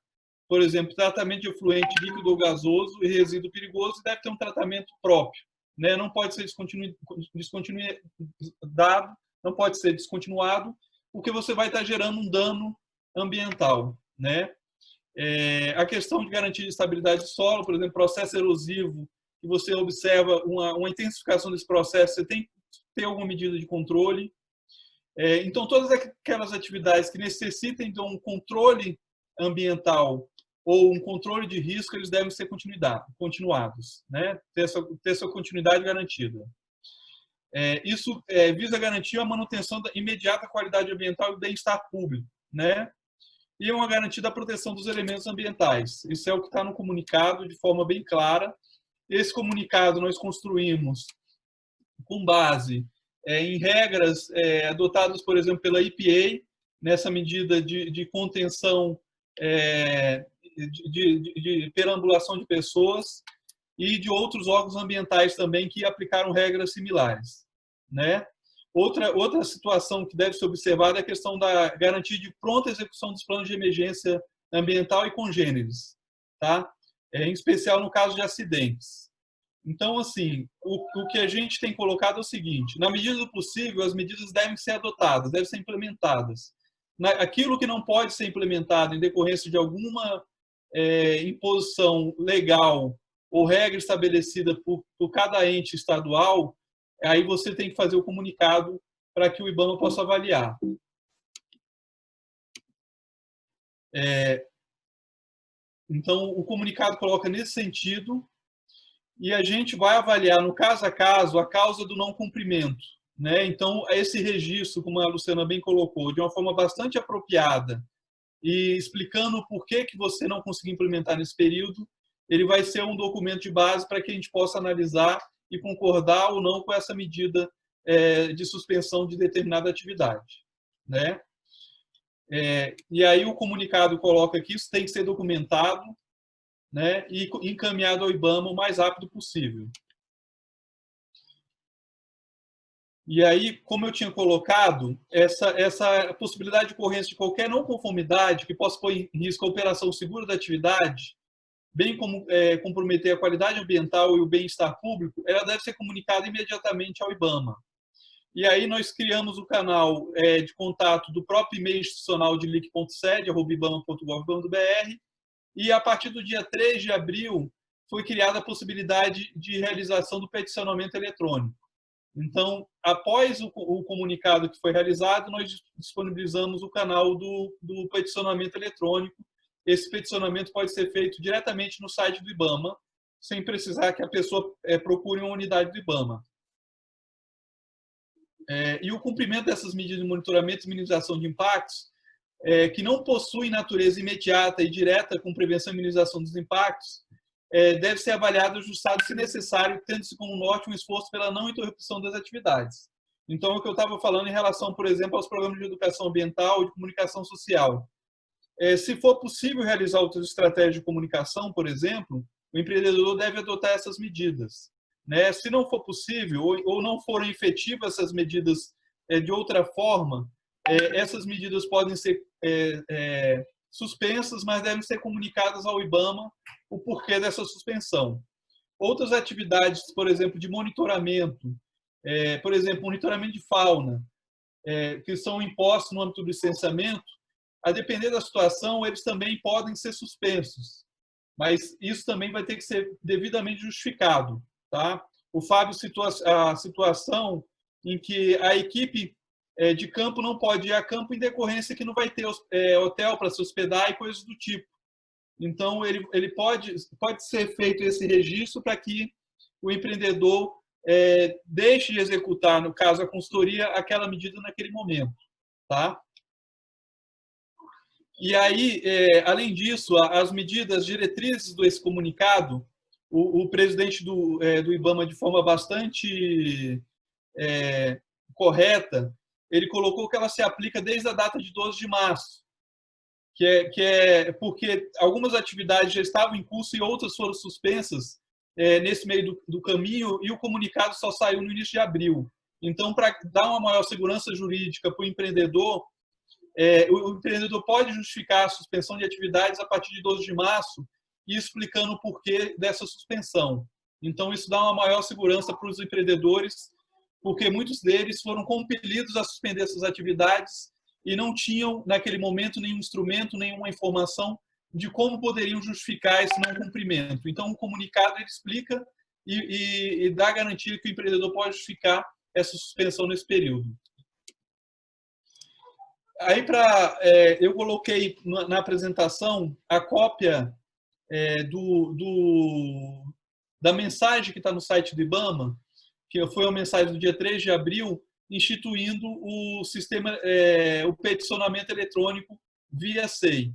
Por exemplo, tratamento de efluente líquido ou gasoso e resíduo perigoso deve ter um tratamento próprio, né? Não pode ser não pode ser descontinuado, porque você vai estar gerando um dano ambiental, né? A questão de garantia de estabilidade do solo, por exemplo, processo erosivo, que você observa uma intensificação desse processo, você tem que ter alguma medida de controle. Então, todas aquelas atividades que necessitem de um controle ambiental ou um controle de risco, eles devem ser continuados, né? Ter essa continuidade garantida. Isso visa garantir a manutenção da imediata qualidade ambiental e bem-estar público, né? E uma garantia da proteção dos elementos ambientais. Isso é o que está no comunicado de forma bem clara. Esse comunicado nós construímos com base em regras adotadas, por exemplo, pela EPA, nessa medida de contenção de perambulação de pessoas e de outros órgãos ambientais também que aplicaram regras similares, né? Outra situação que deve ser observada é a questão da garantia de pronta execução dos planos de emergência ambiental e congêneres, tá? Em especial no caso de acidentes. Então, assim, o que a gente tem colocado é o seguinte: na medida do possível, as medidas devem ser adotadas, devem ser implementadas. Aquilo que não pode ser implementado em decorrência de alguma imposição legal ou regra estabelecida por cada ente estadual, aí você tem que fazer o comunicado para que o IBAMA possa avaliar. Então, o comunicado coloca nesse sentido e a gente vai avaliar, no caso a caso, a causa do não cumprimento, né? Então, esse registro, como a Luciana bem colocou, de uma forma bastante apropriada, e explicando por que você não conseguiu implementar nesse período, ele vai ser um documento de base para que a gente possa analisar e concordar ou não com essa medida de suspensão de determinada atividade, né? E aí o comunicado coloca que isso tem que ser documentado, né, e encaminhado ao IBAMA o mais rápido possível. E aí, como eu tinha colocado, essa possibilidade de ocorrência de qualquer não conformidade que possa pôr em risco a operação segura da atividade, bem como comprometer a qualidade ambiental e o bem-estar público, ela deve ser comunicada imediatamente ao IBAMA. E aí nós criamos o canal de contato do próprio e-mail institucional de lic.sede@ibama.gov.br, e a partir do dia 3 de abril foi criada a possibilidade de realização do peticionamento eletrônico. Então, após o comunicado que foi realizado, nós disponibilizamos o canal do peticionamento eletrônico. Esse peticionamento pode ser feito diretamente no site do IBAMA, sem precisar que a pessoa procure uma unidade do IBAMA. E o cumprimento dessas medidas de monitoramento e minimização de impactos, que não possuem natureza imediata e direta com prevenção e minimização dos impactos, deve ser avaliado e ajustado, se necessário, tendo-se como norte um esforço pela não interrupção das atividades. Então, é o que eu estava falando em relação, por exemplo, aos programas de educação ambiental e de comunicação social. Se for possível realizar outras estratégias de comunicação, por exemplo, o empreendedor deve adotar essas medidas, né? Se não for possível ou não forem efetivas essas medidas de outra forma, essas medidas podem ser suspensas, mas devem ser comunicadas ao IBAMA o porquê dessa suspensão. Outras atividades, por exemplo, de monitoramento, por exemplo, monitoramento de fauna, que são impostos no âmbito do licenciamento, a depender da situação, eles também podem ser suspensos, mas isso também vai ter que ser devidamente justificado, tá? O Fábio citou a situação em que a equipe de campo não pode ir a campo em decorrência que não vai ter hotel para se hospedar e coisas do tipo. Então, ele pode ser feito esse registro para que o empreendedor deixe de executar, no caso, a consultoria, aquela medida naquele momento, tá? E aí, além disso, as medidas diretrizes desse comunicado, o presidente do IBAMA, de forma bastante correta, ele colocou que ela se aplica desde a data de 12 de março, que é porque algumas atividades já estavam em curso e outras foram suspensas nesse meio do caminho, e o comunicado só saiu no início de abril. Então, para dar uma maior segurança jurídica para o empreendedor pode justificar a suspensão de atividades a partir de 12 de março e explicando o porquê dessa suspensão. Então, isso dá uma maior segurança para os empreendedores, porque muitos deles foram compelidos a suspender essas atividades e não tinham, naquele momento, nenhum instrumento, nenhuma informação de como poderiam justificar esse não cumprimento. Então, o comunicado ele explica e dá a garantia que o empreendedor pode justificar essa suspensão nesse período. Aí, eu coloquei na apresentação a cópia da mensagem que está no site do IBAMA, que foi uma mensagem do dia 3 de abril, instituindo o sistema, o peticionamento eletrônico via SEI.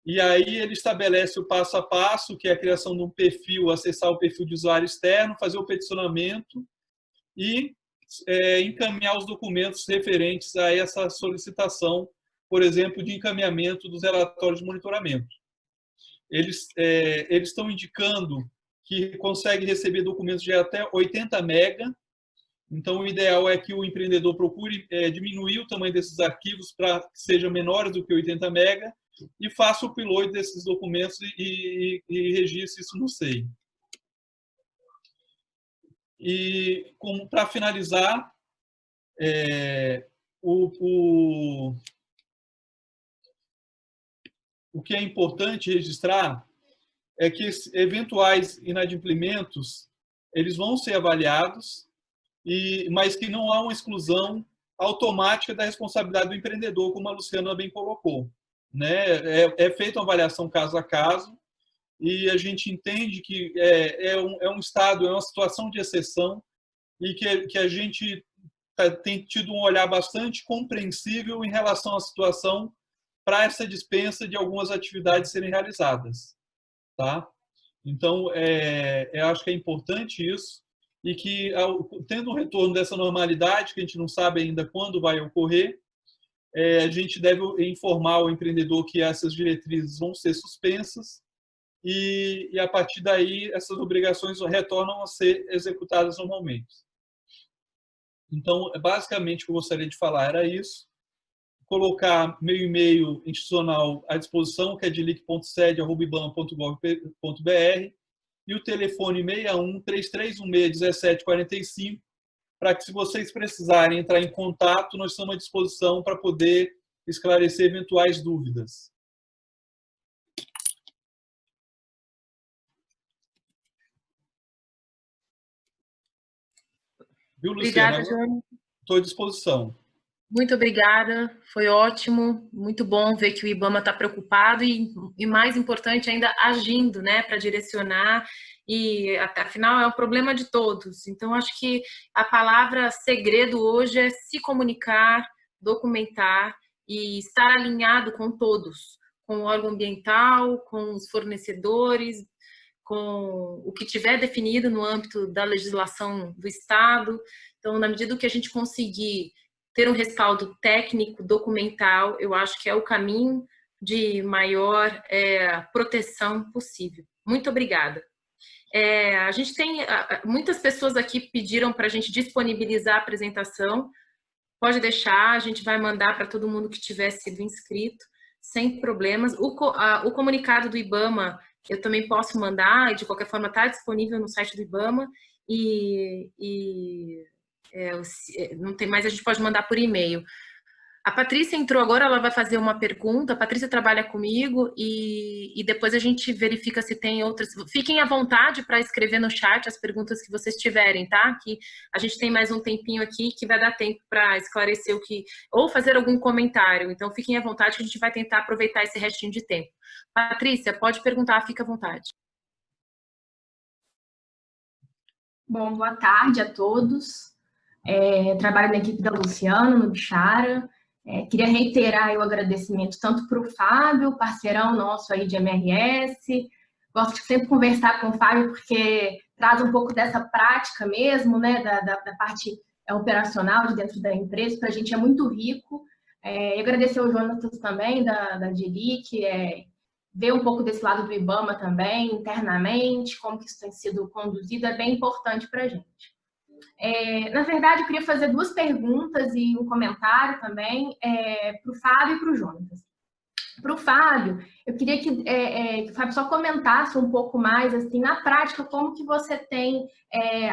E aí ele estabelece o passo a passo, que é a criação de um perfil, acessar o perfil de usuário externo, fazer o peticionamento e encaminhar os documentos referentes a essa solicitação, por exemplo, de encaminhamento dos relatórios de monitoramento. Eles estão indicando que consegue receber documentos de até 80 mega, então o ideal é que o empreendedor procure diminuir o tamanho desses arquivos para que sejam menores do que 80 mega e faça o upload desses documentos e registre isso no SEI. E, para finalizar, o que é importante registrar é que eventuais inadimplimentos eles vão ser avaliados, mas que não há uma exclusão automática da responsabilidade do empreendedor, como a Luciana bem colocou, né? É feita uma avaliação caso a caso, e a gente entende que é um estado, é uma situação de exceção e que a gente tem tido um olhar bastante compreensível em relação à situação para essa dispensa de algumas atividades serem realizadas. Tá? Então, eu acho que é importante isso, e que, tendo um retorno dessa normalidade, que a gente não sabe ainda quando vai ocorrer, a gente deve informar o empreendedor que essas diretrizes vão ser suspensas e a partir daí, essas obrigações retornam a ser executadas normalmente. Então, basicamente, o que eu gostaria de falar era isso. Colocar meu e-mail institucional à disposição, que é dilic.sede@ibama.gov.br, e o telefone 61-3316-1745, para que, se vocês precisarem entrar em contato, nós estamos à disposição para poder esclarecer eventuais dúvidas. Viu, Luciana? Obrigada, João. Estou à disposição. Muito obrigada, foi ótimo, muito bom ver que o IBAMA está preocupado e mais importante ainda, agindo, né, para direcionar, e afinal é um problema de todos. Então, acho que a palavra segredo hoje é se comunicar, documentar e estar alinhado com todos, com o órgão ambiental, com os fornecedores, com o que tiver definido no âmbito da legislação do Estado. Então, na medida que a gente conseguir ter um respaldo técnico, documental, eu acho que é o caminho de maior proteção possível. Muito obrigada. A gente tem... Muitas pessoas aqui pediram para a gente disponibilizar a apresentação. Pode deixar, a gente vai mandar para todo mundo que tiver sido inscrito, sem problemas. O comunicado do IBAMA eu também posso mandar, e de qualquer forma está disponível no site do IBAMA, não tem mais, a gente pode mandar por e-mail. A Patrícia entrou agora, ela vai fazer uma pergunta. A Patrícia trabalha comigo e depois a gente verifica se tem outras. Fiquem à vontade para escrever no chat as perguntas que vocês tiverem, tá? Que a gente tem mais um tempinho aqui que vai dar tempo para esclarecer ou fazer algum comentário. Então fiquem à vontade que a gente vai tentar aproveitar esse restinho de tempo. Patrícia, pode perguntar, fica à vontade. Bom, boa tarde a todos. Trabalho na equipe da Luciana, no Bixara. Queria reiterar o agradecimento tanto para o Fábio, parceirão nosso aí de MRS. Gosto de sempre conversar com o Fábio porque traz um pouco dessa prática mesmo, né, da parte operacional de dentro da empresa. Para a gente é muito rico. E agradecer ao Jonatas também, da Dilic, ver um pouco desse lado do IBAMA também, internamente, como que isso tem sido conduzido, é bem importante para a gente. Na verdade, eu queria fazer duas perguntas e um comentário também para o Fábio e para o Jonatas. Para o Fábio, eu queria que o Fábio só comentasse um pouco mais, assim, na prática, como que você tem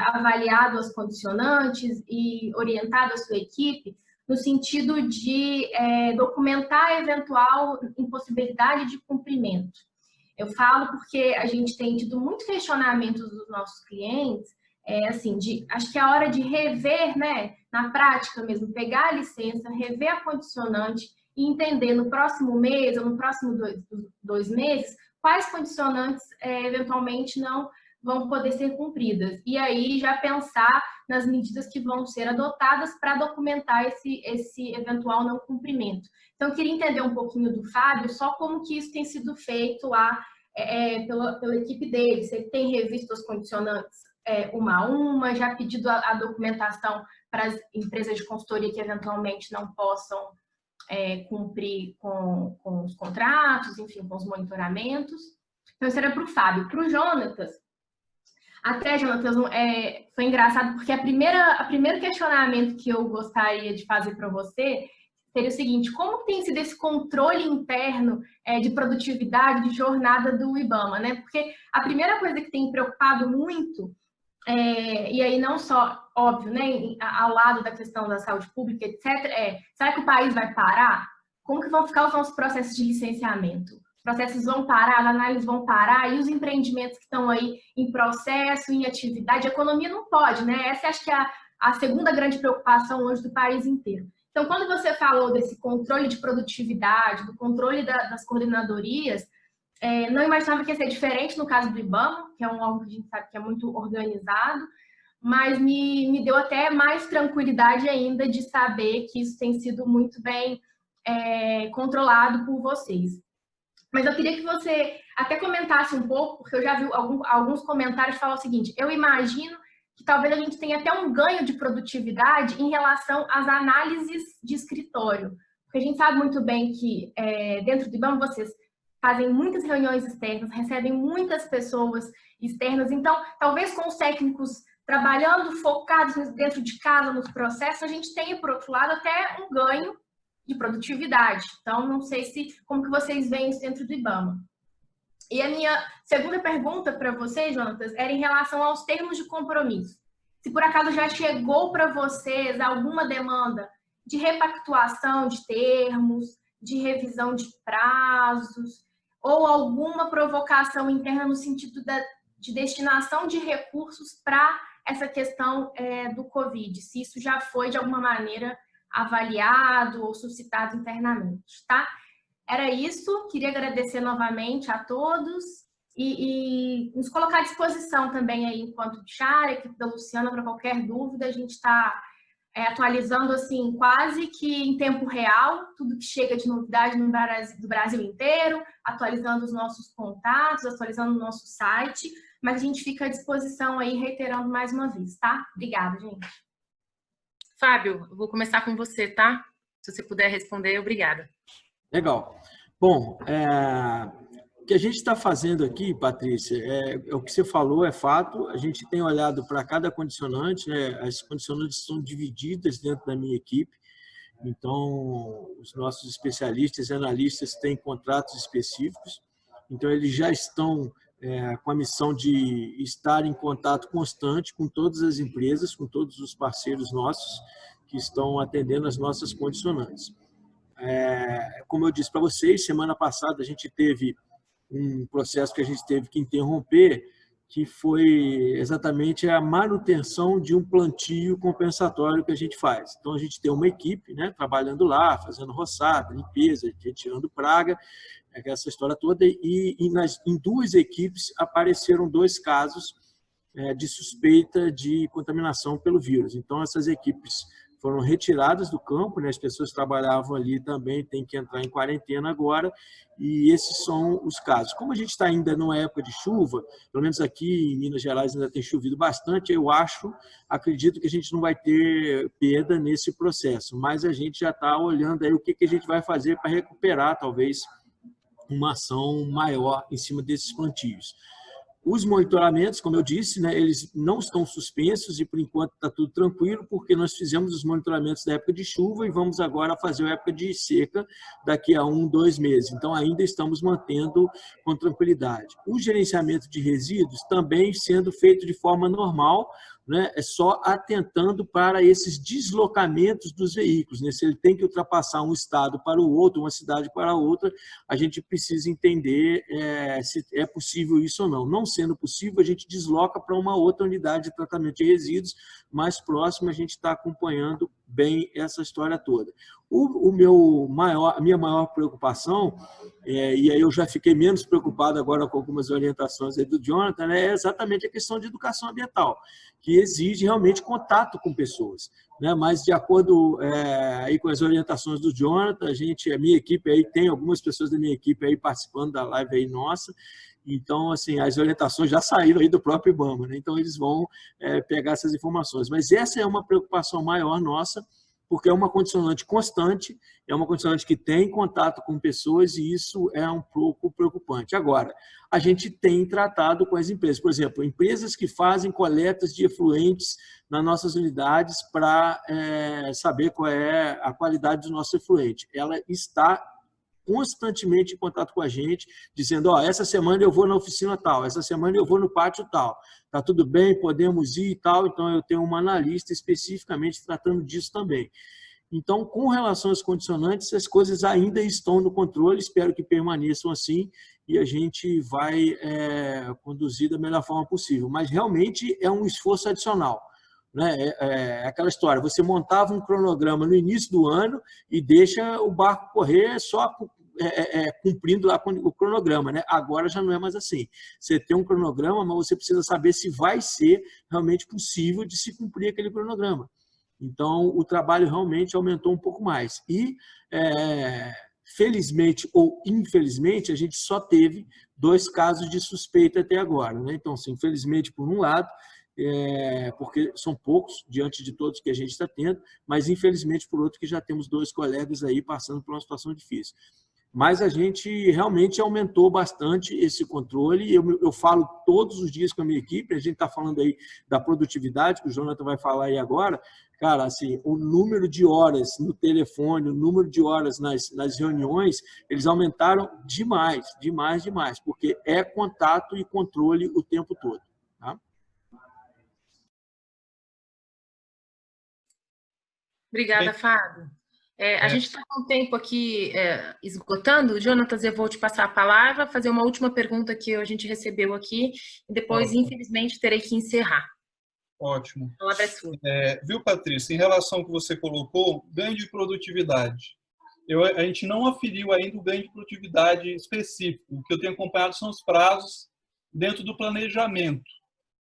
avaliado as condicionantes e orientado a sua equipe no sentido de documentar a eventual impossibilidade de cumprimento. Eu falo porque a gente tem tido muito questionamentos dos nossos clientes, acho que é a hora de rever, né, na prática mesmo, pegar a licença, rever a condicionante e entender no próximo mês ou no próximo dois meses quais condicionantes eventualmente não vão poder ser cumpridas. E aí já pensar nas medidas que vão ser adotadas para documentar esse eventual não cumprimento. Então, eu queria entender um pouquinho do Fábio, só como que isso tem sido feito lá pela equipe dele. Se ele tem revisto as condicionantes uma a uma, já pedido a documentação para as empresas de consultoria que eventualmente não possam cumprir com os contratos, enfim, com os monitoramentos. Então, isso era para o Fábio. Para o Jonatas, Jonatas, foi engraçado, porque o primeiro questionamento que eu gostaria de fazer para você seria o seguinte: como tem sido esse controle interno de produtividade, de jornada do IBAMA, né? Porque a primeira coisa que tem preocupado muito, e aí não só, óbvio, né, ao lado da questão da saúde pública, etc., será que o país vai parar? Como que vão ficar os nossos processos de licenciamento? Os processos vão parar, as análises vão parar, e os empreendimentos que estão aí em processo, em atividade, a economia não pode, né? Essa acho que é a segunda grande preocupação hoje do país inteiro. Então, quando você falou desse controle de produtividade, do controle das coordenadorias, não imaginava que ia ser diferente no caso do IBAMA, que é um órgão que a gente sabe que é muito organizado, mas me deu até mais tranquilidade ainda de saber que isso tem sido muito bem controlado por vocês. Mas eu queria que você até comentasse um pouco, porque eu já vi alguns comentários falar o seguinte: eu imagino que talvez a gente tenha até um ganho de produtividade em relação às análises de escritório. Porque a gente sabe muito bem que dentro do IBAMA vocês fazem muitas reuniões externas, recebem muitas pessoas externas, então talvez com os técnicos trabalhando focados dentro de casa, nos processos, a gente tenha, por outro lado, até um ganho de produtividade. Então, não sei como que vocês veem isso dentro do IBAMA. E a minha segunda pergunta para vocês, Jonatas, era em relação aos termos de compromisso. Se por acaso já chegou para vocês alguma demanda de repactuação de termos, de revisão de prazos, ou alguma provocação interna no sentido de destinação de recursos para essa questão do Covid, se isso já foi de alguma maneira avaliado ou suscitado internamente, tá? Era isso, queria agradecer novamente a todos e nos colocar à disposição também aí enquanto Bichara, equipe da Luciana, para qualquer dúvida. A gente está atualizando assim quase que em tempo real tudo que chega de novidade do Brasil inteiro, atualizando os nossos contatos, atualizando o nosso site, mas a gente fica à disposição aí, reiterando mais uma vez, tá? Obrigada, gente. Fábio, eu vou começar com você, tá? Se você puder responder, obrigada. Legal. Bom, o que a gente está fazendo aqui, Patrícia, o que você falou é fato. A gente tem olhado para cada condicionante, né? As condicionantes são divididas dentro da minha equipe. Então, os nossos especialistas e analistas têm contratos específicos. Então, eles já estão com a missão de estar em contato constante com todas as empresas, com todos os parceiros nossos que estão atendendo as nossas condicionantes. Como eu disse para vocês, semana passada a gente teve um processo que a gente teve que interromper, que foi exatamente a manutenção de um plantio compensatório que a gente faz. Então, a gente tem uma equipe, né, trabalhando lá, fazendo roçada, limpeza, retirando praga, essa história toda, e em duas equipes apareceram 2 casos de suspeita de contaminação pelo vírus. Então, essas equipes foram retiradas do campo, né? As pessoas que trabalhavam ali também têm que entrar em quarentena agora, e esses são os casos. Como a gente está ainda numa época de chuva, pelo menos aqui em Minas Gerais ainda tem chovido bastante, eu acredito que a gente não vai ter perda nesse processo, mas a gente já está olhando aí o que a gente vai fazer para recuperar, talvez, uma ação maior em cima desses plantios. Os monitoramentos, como eu disse, né, eles não estão suspensos e, por enquanto, está tudo tranquilo, porque nós fizemos os monitoramentos da época de chuva e vamos agora fazer a época de seca daqui a 1, 2 meses. Então, ainda estamos mantendo com tranquilidade. O gerenciamento de resíduos também sendo feito de forma normal, né, é só atentando para esses deslocamentos dos veículos, né? Se ele tem que ultrapassar um estado para o outro, uma cidade para a outra, a gente precisa entender se é possível isso ou não. Não sendo possível, a gente desloca para uma outra unidade de tratamento de resíduos mais próxima, a gente está acompanhando bem essa história toda. A minha maior preocupação, e aí eu já fiquei menos preocupado agora com algumas orientações aí do Jonathan, né, é exatamente a questão de educação ambiental, que exige realmente contato com pessoas, né? Mas de acordo aí com as orientações do Jonathan, a minha equipe aí tem algumas pessoas da minha equipe aí participando da live aí nossa. Então, assim, as orientações já saíram aí do próprio IBAMA, né? Então eles vão pegar essas informações. Mas essa é uma preocupação maior nossa, porque é uma condicionante constante, é uma condicionante que tem contato com pessoas e isso é um pouco preocupante. Agora, a gente tem tratado com as empresas, por exemplo, empresas que fazem coletas de efluentes nas nossas unidades para saber qual é a qualidade do nosso efluente. Ela está constantemente em contato com a gente, dizendo, essa semana eu vou na oficina tal, essa semana eu vou no pátio tal, tá tudo bem, podemos ir e tal. Então, eu tenho uma analista especificamente tratando disso também. Então, com relação aos condicionantes, as coisas ainda estão no controle, espero que permaneçam assim, e a gente vai conduzir da melhor forma possível. Mas, realmente, é um esforço adicional. Né? Aquela história, você montava um cronograma no início do ano e deixa o barco correr só cumprindo lá o cronograma, né? Agora já não é mais assim. Você tem um cronograma, mas você precisa saber se vai ser realmente possível de se cumprir aquele cronograma. Então, o trabalho realmente aumentou um pouco mais. E, felizmente ou infelizmente, a gente só teve 2 casos de suspeita até agora, né? Então, assim, infelizmente, por um lado, porque são poucos diante de todos que a gente está tendo, mas infelizmente por outro que já temos 2 colegas aí passando por uma situação difícil. Mas a gente realmente aumentou bastante esse controle. Eu falo todos os dias com a minha equipe, a gente está falando aí da produtividade, que o Jonathan vai falar aí agora. Cara, assim, o número de horas no telefone, o número de horas nas reuniões, eles aumentaram demais, demais, demais, porque é contato e controle o tempo todo. Tá? Obrigada, Fábio. A gente está com o tempo aqui esgotando. Jonatas, eu vou te passar a palavra, fazer uma última pergunta que a gente recebeu aqui, e depois, infelizmente, terei que encerrar. Ótimo. A palavra é sua. Viu, Patrícia, em relação ao que você colocou, ganho de produtividade. A gente não aferiu ainda o ganho de produtividade específico. O que eu tenho acompanhado são os prazos dentro do planejamento.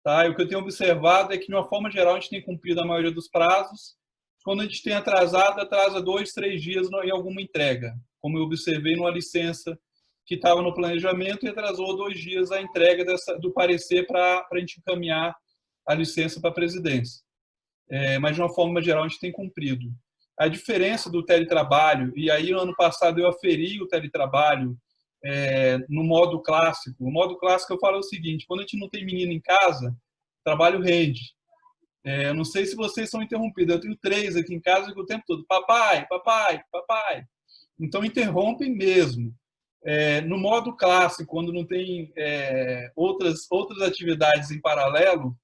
Tá? E o que eu tenho observado é que, de uma forma geral, a gente tem cumprido a maioria dos prazos. Quando a gente tem atrasado, atrasa 2, 3 dias em alguma entrega. Como eu observei numa licença que estava no planejamento e atrasou 2 dias a entrega do parecer para a gente encaminhar a licença para a presidência. Mas, de uma forma geral, a gente tem cumprido. A diferença do teletrabalho, e aí no ano passado eu aferi o teletrabalho no modo clássico. O modo clássico eu falo o seguinte: quando a gente não tem menino em casa, o trabalho rende. Eu não sei se vocês são interrompidos. Eu tenho 3 aqui em casa o tempo todo. Papai, papai, papai. Então, interrompem mesmo. No modo clássico, quando não tem outras atividades em paralelo,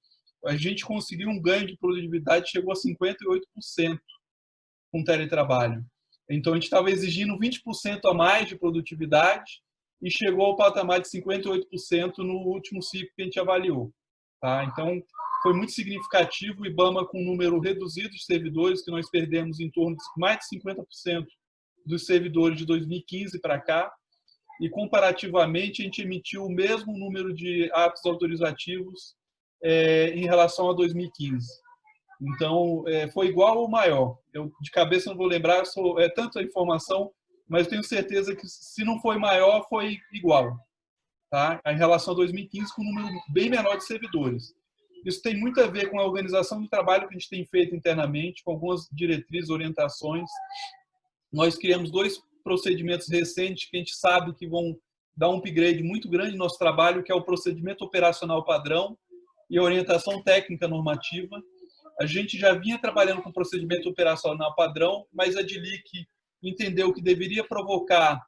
a gente conseguiu um ganho de produtividade, chegou a 58% com teletrabalho. Então, a gente estava exigindo 20% a mais de produtividade e chegou ao patamar de 58% no último ciclo que a gente avaliou. Tá? Então, foi muito significativo. O IBAMA, com um número reduzido de servidores, que nós perdemos em torno de mais de 50% dos servidores de 2015 para cá, e comparativamente a gente emitiu o mesmo número de atos autorizativos em relação a 2015. Então, foi igual ou maior. Eu, de cabeça, não vou lembrar, tanta informação, mas tenho certeza que, se não foi maior, foi igual. Tá? Em relação a 2015, com um número bem menor de servidores. Isso tem muito a ver com a organização do trabalho que a gente tem feito internamente, com algumas diretrizes, orientações. Nós criamos 2 procedimentos recentes que a gente sabe que vão dar um upgrade muito grande no nosso trabalho, que é o procedimento operacional padrão e a orientação técnica normativa. A gente já vinha trabalhando com o procedimento operacional padrão, mas a DILIC entendeu que deveria provocar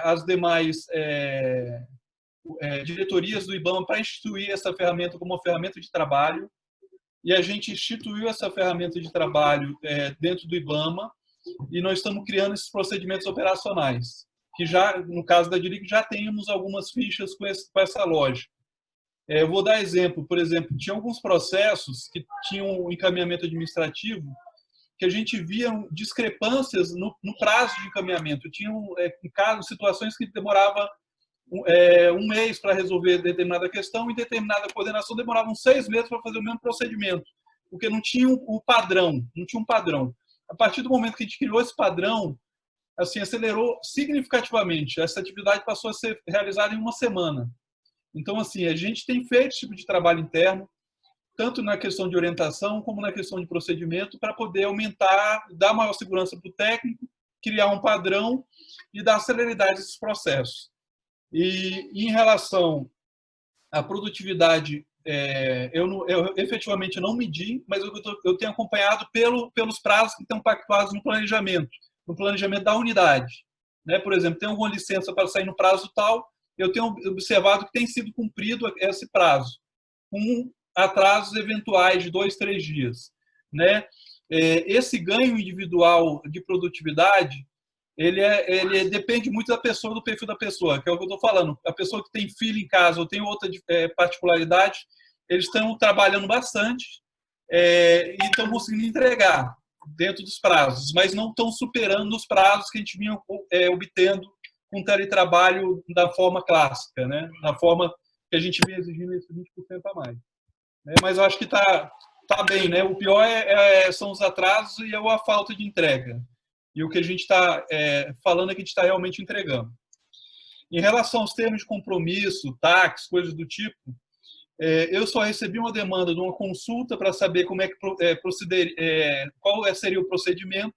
as demais diretorias do IBAMA para instituir essa ferramenta como uma ferramenta de trabalho, e a gente instituiu essa ferramenta de trabalho dentro do IBAMA, e nós estamos criando esses procedimentos operacionais, que já, no caso da DILIC, já temos algumas fichas com essa lógica. Eu vou dar exemplo. Por exemplo, tinha alguns processos que tinham um encaminhamento administrativo que a gente via discrepâncias no prazo de encaminhamento. Tinham, em casos, situações que demorava um mês para resolver determinada questão, e determinada coordenação demoravam 6 meses para fazer o mesmo procedimento, porque não tinha o padrão, não tinha um padrão. A partir do momento que a gente criou esse padrão, assim, acelerou significativamente. Essa atividade passou a ser realizada em 1 semana. Então, assim, a gente tem feito esse tipo de trabalho interno, tanto na questão de orientação como na questão de procedimento, para poder aumentar, dar maior segurança para o técnico, criar um padrão e dar celeridade a esses processos. E em relação à produtividade, eu efetivamente não medi, mas eu tenho acompanhado pelos prazos que estão pactuados no planejamento da unidade. Né? Por exemplo, tem alguma licença para sair no prazo tal, eu tenho observado que tem sido cumprido esse prazo, com atrasos eventuais de 2, 3 dias. Né? Esse ganho individual de produtividade, ele depende muito da pessoa, do perfil da pessoa, que é o que eu estou falando. A pessoa que tem filho em casa ou tem outra particularidade, eles estão trabalhando bastante e estão conseguindo entregar dentro dos prazos, mas não estão superando os prazos que a gente vinha obtendo com teletrabalho da forma clássica, né? Da forma que a gente vinha exigindo esse 20% a mais. Mas eu acho que está tá bem, né? O pior são os atrasos e a falta de entrega. E o que a gente está falando é que a gente está realmente entregando. Em relação aos termos de compromisso, taxas, coisas do tipo, eu só recebi uma demanda de uma consulta para saber como é que qual seria o procedimento.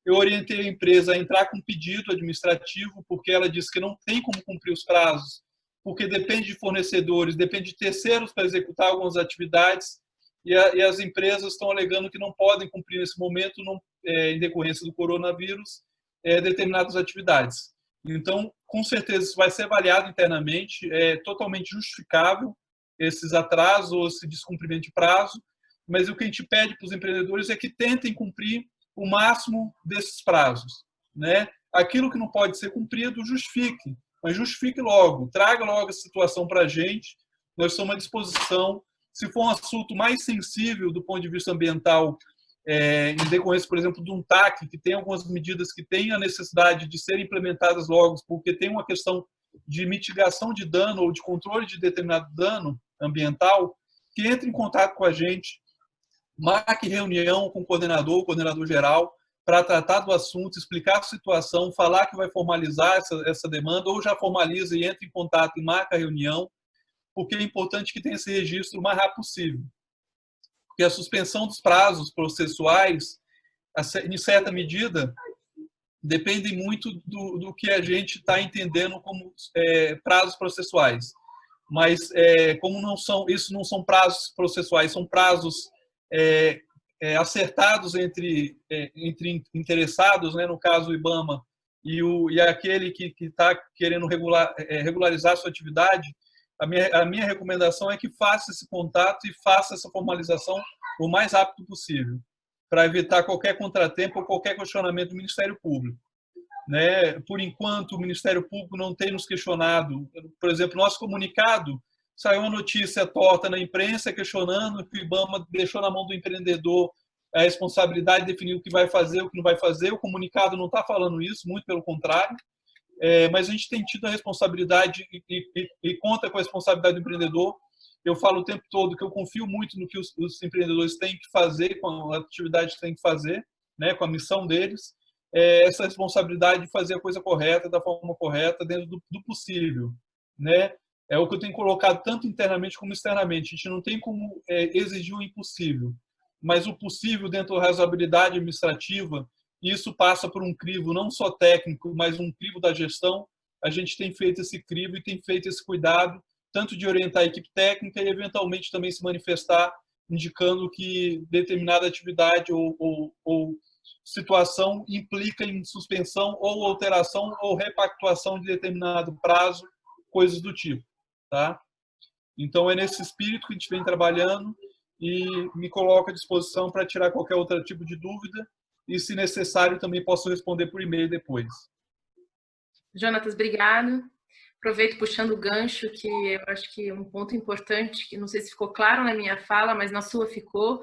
Eu orientei a empresa a entrar com pedido administrativo, porque ela disse que não tem como cumprir os prazos, porque depende de fornecedores, depende de terceiros para executar algumas atividades, e as empresas estão alegando que não podem cumprir nesse momento, em decorrência do coronavírus, determinadas atividades. Então, com certeza, isso vai ser avaliado internamente, é totalmente justificável esses atrasos ou esse descumprimento de prazo, mas o que a gente pede para os empreendedores é que tentem cumprir o máximo desses prazos, né? Aquilo que não pode ser cumprido, justifique, mas justifique logo, traga logo a situação para a gente, nós estamos à disposição. Se for um assunto mais sensível do ponto de vista ambiental, em decorrência, por exemplo, de um TAC, que tem algumas medidas que têm a necessidade de serem implementadas logo, porque tem uma questão de mitigação de dano ou de controle de determinado dano ambiental, que entre em contato com a gente, marque reunião com o coordenador geral, para tratar do assunto, explicar a situação, falar que vai formalizar essa demanda, ou já formaliza e entra em contato e marca a reunião, porque é importante que tenha esse registro o mais rápido possível. Porque a suspensão dos prazos processuais, em certa medida, depende muito do que a gente está entendendo como prazos processuais. Mas, como isso não são prazos processuais, são prazos acertados entre interessados, né, no caso o IBAMA, e aquele que está querendo regularizar a sua atividade, a minha recomendação é que faça esse contato e faça essa formalização o mais rápido possível, para evitar qualquer contratempo ou qualquer questionamento do Ministério Público. Né? Por enquanto, o Ministério Público não tem nos questionado. Por exemplo, nosso comunicado, saiu uma notícia torta na imprensa questionando que o IBAMA deixou na mão do empreendedor a responsabilidade de definir o que vai fazer, o que não vai fazer. O comunicado não está falando isso, muito pelo contrário. Mas a gente tem tido a responsabilidade e conta com a responsabilidade do empreendedor. Eu falo o tempo todo que eu confio muito no que os empreendedores têm que fazer, com a atividade que têm que fazer, né, com a missão deles. Essa responsabilidade de fazer a coisa correta, da forma correta, dentro do possível. Né? É o que eu tenho colocado tanto internamente como externamente. A gente não tem como exigir o impossível, mas o possível dentro da razoabilidade administrativa. Isso passa por um crivo não só técnico, mas um crivo da gestão. A gente tem feito esse crivo e tem feito esse cuidado, tanto de orientar a equipe técnica e, eventualmente, também se manifestar, indicando que determinada atividade ou situação implica em suspensão ou alteração ou repactuação de determinado prazo, coisas do tipo. Tá? Então, é nesse espírito que a gente vem trabalhando e me coloco à disposição para tirar qualquer outro tipo de dúvida. E, se necessário, também posso responder por e-mail depois. Jonatas, obrigado. Aproveito puxando o gancho, que eu acho que é um ponto importante, que não sei se ficou claro na minha fala, mas na sua ficou,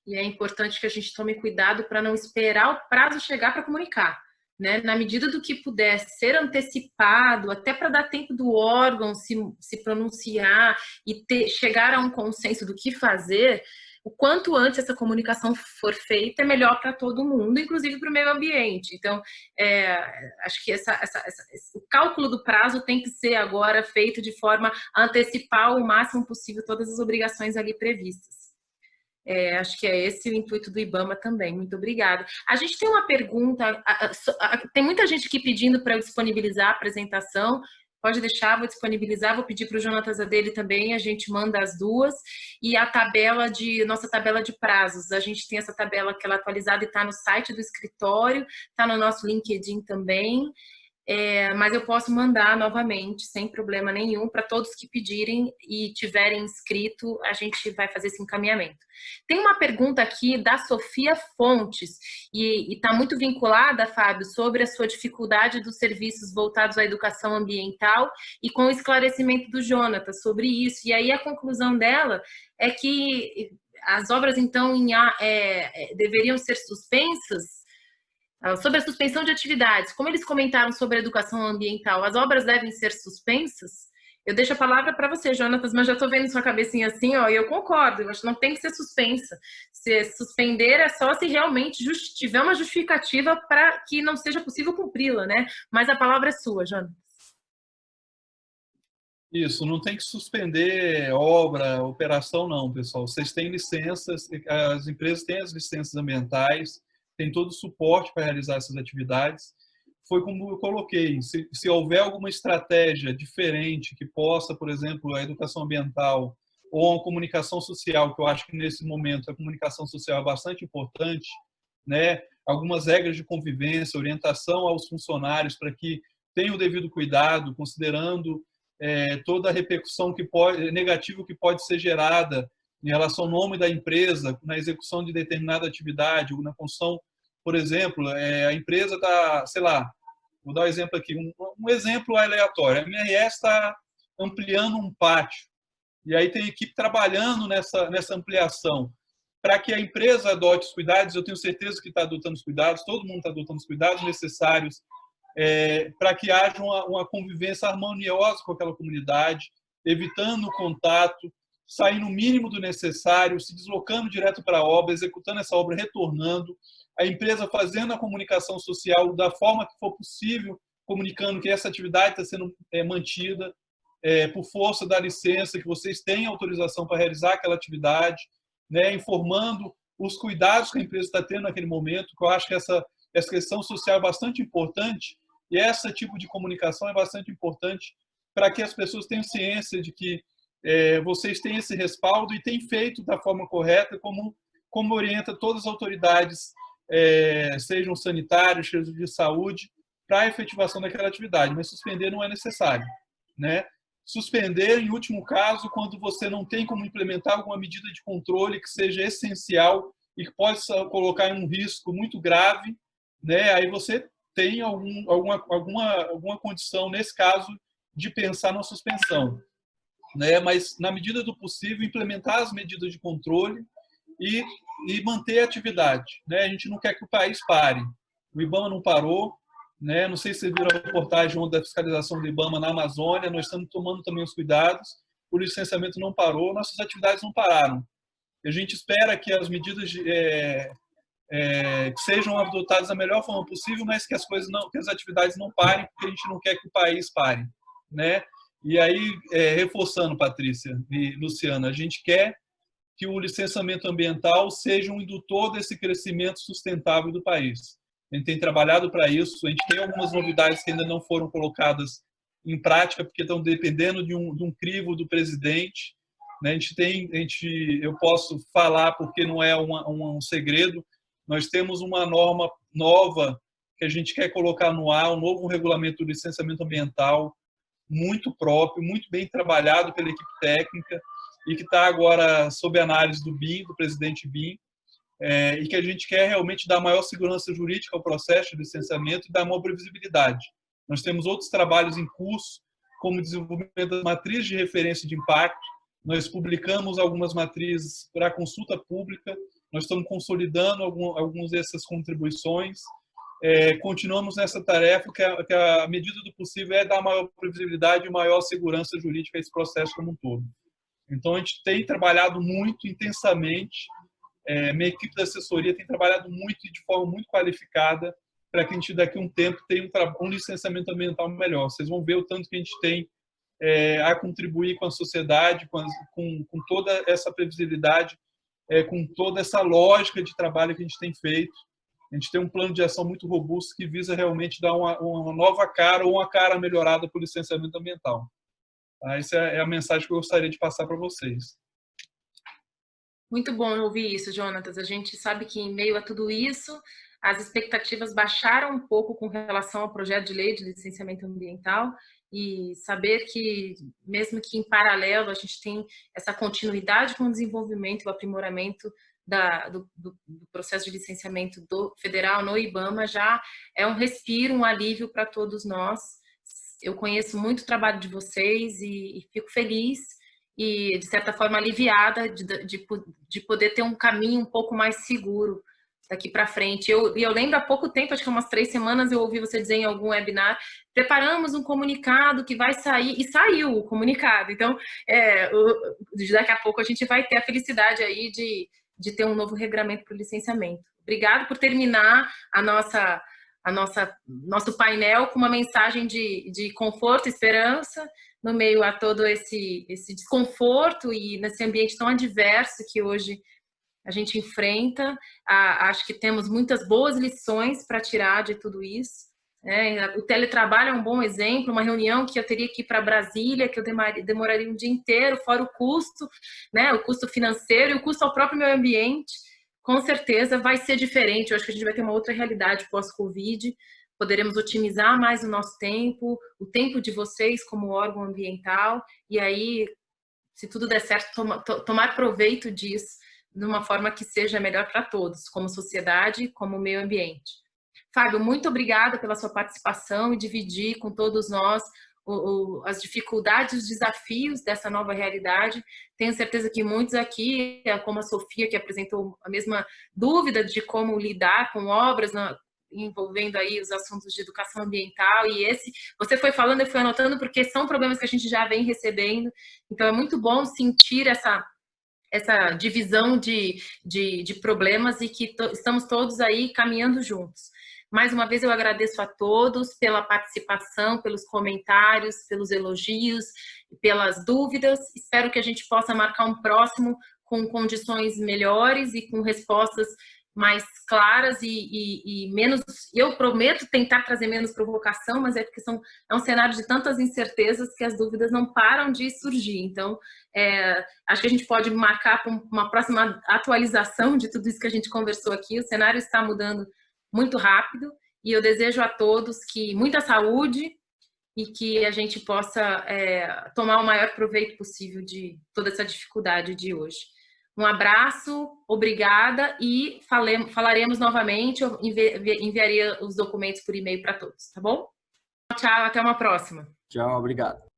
e é importante que a gente tome cuidado para não esperar o prazo chegar para comunicar. Né? Na medida do que puder ser antecipado, até para dar tempo do órgão se pronunciar e chegar a um consenso do que fazer, o quanto antes essa comunicação for feita, é melhor para todo mundo, inclusive para o meio ambiente. Então, acho que o cálculo do prazo tem que ser agora feito de forma a antecipar o máximo possível todas as obrigações ali previstas. Acho que é esse o intuito do IBAMA também. Muito obrigada. A gente tem uma pergunta, tem muita gente aqui pedindo para eu disponibilizar a apresentação. Pode deixar, vou disponibilizar, vou pedir para o Jonatas dele também, a gente manda as duas. E a nossa tabela de prazos, a gente tem essa tabela que ela é atualizada e está no site do escritório, está no nosso LinkedIn também. Mas eu posso mandar novamente, sem problema nenhum, para todos que pedirem e tiverem inscrito, a gente vai fazer esse encaminhamento. Tem uma pergunta aqui da Sofia Fontes, e está muito vinculada, Fábio, sobre a sua dificuldade dos serviços voltados à educação ambiental e com o esclarecimento do Jonatas sobre isso. E aí a conclusão dela é que as obras, então, deveriam ser suspensas. Sobre a suspensão de atividades, como eles comentaram sobre a educação ambiental, as obras devem ser suspensas? Eu deixo a palavra para você, Jonatas, mas já estou vendo sua cabecinha assim, ó, e eu concordo, eu acho que não tem que ser suspensa. Se suspender é só se realmente tiver uma justificativa para que não seja possível cumpri-la, né? Mas a palavra é sua, Jonatas. Isso, não tem que suspender obra, operação, não, pessoal. Vocês têm licenças, as empresas têm as licenças ambientais, tem todo o suporte para realizar essas atividades. Foi como eu coloquei, se houver alguma estratégia diferente que possa, por exemplo, a educação ambiental ou a comunicação social, que eu acho que nesse momento a comunicação social é bastante importante, né? Algumas regras de convivência, orientação aos funcionários para que tenham o devido cuidado, considerando toda a repercussão negativa que pode ser gerada em relação ao nome da empresa na execução de determinada atividade, ou na construção, por exemplo, a empresa está, sei lá, vou dar um exemplo aqui, um exemplo aleatório, a MRS está ampliando um pátio, e aí tem equipe trabalhando nessa ampliação, para que a empresa adote os cuidados, eu tenho certeza que está adotando os cuidados, todo mundo está adotando os cuidados necessários, para que haja uma convivência harmoniosa com aquela comunidade, evitando o contato, saindo o mínimo do necessário, se deslocando direto para a obra, executando essa obra, retornando, a empresa fazendo a comunicação social da forma que for possível, comunicando que essa atividade está sendo mantida por força da licença, que vocês têm autorização para realizar aquela atividade, né, informando os cuidados que a empresa está tendo naquele momento, que eu acho que essa questão social é bastante importante, e esse tipo de comunicação é bastante importante para que as pessoas tenham ciência de que vocês têm esse respaldo e têm feito da forma correta, como orienta todas as autoridades, sejam sanitários, sejam de saúde, para a efetivação daquela atividade. Mas suspender não é necessário, né? Suspender, em último caso, quando você não tem como implementar alguma medida de controle que seja essencial e que possa colocar em um risco muito grave, né? Aí você tem alguma condição, nesse caso, de pensar na suspensão, né? Mas, na medida do possível, implementar as medidas de controle e manter a atividade, né? A gente não quer que o país pare. O IBAMA não parou, né? Não sei se vocês viram a reportagem da fiscalização do IBAMA na Amazônia, nós estamos tomando também os cuidados, o licenciamento não parou, nossas atividades não pararam. A gente espera que as medidas que sejam adotadas da melhor forma possível, mas que as atividades não parem, porque a gente não quer que o país pare, né? E aí, reforçando, Patrícia e Luciana, a gente quer que o licenciamento ambiental seja um indutor desse crescimento sustentável do país. A gente tem trabalhado para isso, a gente tem algumas novidades que ainda não foram colocadas em prática, porque estão dependendo de um crivo do presidente, né? Eu posso falar porque não é um segredo, nós temos uma norma nova que a gente quer colocar no ar, um novo regulamento do licenciamento ambiental, muito próprio, muito bem trabalhado pela equipe técnica e que está agora sob análise do BIM, do presidente BIM, e que a gente quer realmente dar maior segurança jurídica ao processo de licenciamento e dar maior previsibilidade. Nós temos outros trabalhos em curso, como o desenvolvimento da matriz de referência de impacto. Nós publicamos algumas matrizes para consulta pública, nós estamos consolidando algumas dessas contribuições, continuamos nessa tarefa que a medida do possível é dar maior previsibilidade e maior segurança jurídica a esse processo como um todo. Então, a gente tem trabalhado muito intensamente, minha equipe da assessoria tem trabalhado muito e de forma muito qualificada para que a gente daqui a um tempo tenha um licenciamento ambiental melhor. Vocês vão ver o tanto que a gente tem a contribuir com a sociedade, com toda essa previsibilidade, com toda essa lógica de trabalho que a gente tem feito. A gente tem um plano de ação muito robusto que visa realmente dar uma nova cara ou uma cara melhorada para o licenciamento ambiental. Essa é a mensagem que eu gostaria de passar para vocês. Muito bom ouvir isso, Jonatas. A gente sabe que, em meio a tudo isso, as expectativas baixaram um pouco com relação ao projeto de lei de licenciamento ambiental, e saber que, mesmo que em paralelo, a gente tem essa continuidade com o desenvolvimento e o aprimoramento do processo de licenciamento federal no IBAMA, já é um respiro, um alívio para todos nós. Eu conheço muito o trabalho de vocês e fico feliz e, de certa forma, aliviada de poder ter um caminho um pouco mais seguro daqui para frente. Eu lembro há pouco tempo, acho que umas 3 semanas, eu ouvi você dizer em algum webinar, preparamos um comunicado que vai sair, e saiu o comunicado. Então, daqui a pouco a gente vai ter a felicidade aí de ter um novo regramento para o licenciamento. Obrigado por terminar nosso painel com uma mensagem de conforto e esperança no meio a todo esse desconforto e nesse ambiente tão adverso que hoje a gente enfrenta. Acho que temos muitas boas lições para tirar de tudo isso. O teletrabalho é um bom exemplo, uma reunião que eu teria que ir para Brasília, que eu demoraria um dia inteiro, fora o custo, né, o custo financeiro e o custo ao próprio meio ambiente. Com certeza vai ser diferente. Eu acho que a gente vai ter uma outra realidade pós-Covid. Poderemos otimizar mais o nosso tempo, o tempo de vocês como órgão ambiental, e aí, se tudo der certo, tomar proveito disso de uma forma que seja melhor para todos, como sociedade, como meio ambiente. Fábio, muito obrigada pela sua participação e dividir com todos nós as dificuldades e os desafios dessa nova realidade. Tenho certeza que muitos aqui, como a Sofia, que apresentou a mesma dúvida de como lidar com obras envolvendo aí os assuntos de educação ambiental, e você foi falando, eu fui anotando, porque são problemas que a gente já vem recebendo. Então é muito bom sentir essa divisão de problemas e que estamos todos aí caminhando juntos. Mais uma vez eu agradeço a todos pela participação, pelos comentários, pelos elogios, pelas dúvidas. Espero que a gente possa marcar um próximo com condições melhores e com respostas mais claras e menos... Eu prometo tentar trazer menos provocação, mas é porque é um cenário de tantas incertezas que as dúvidas não param de surgir. Então, acho que a gente pode marcar uma próxima atualização de tudo isso que a gente conversou aqui. O cenário está mudando muito rápido e eu desejo a todos muita saúde e que a gente possa tomar o maior proveito possível de toda essa dificuldade de hoje. Um abraço, obrigada e falaremos novamente, eu enviaria os documentos por e-mail para todos, tá bom? Tchau, até uma próxima. Tchau, obrigado.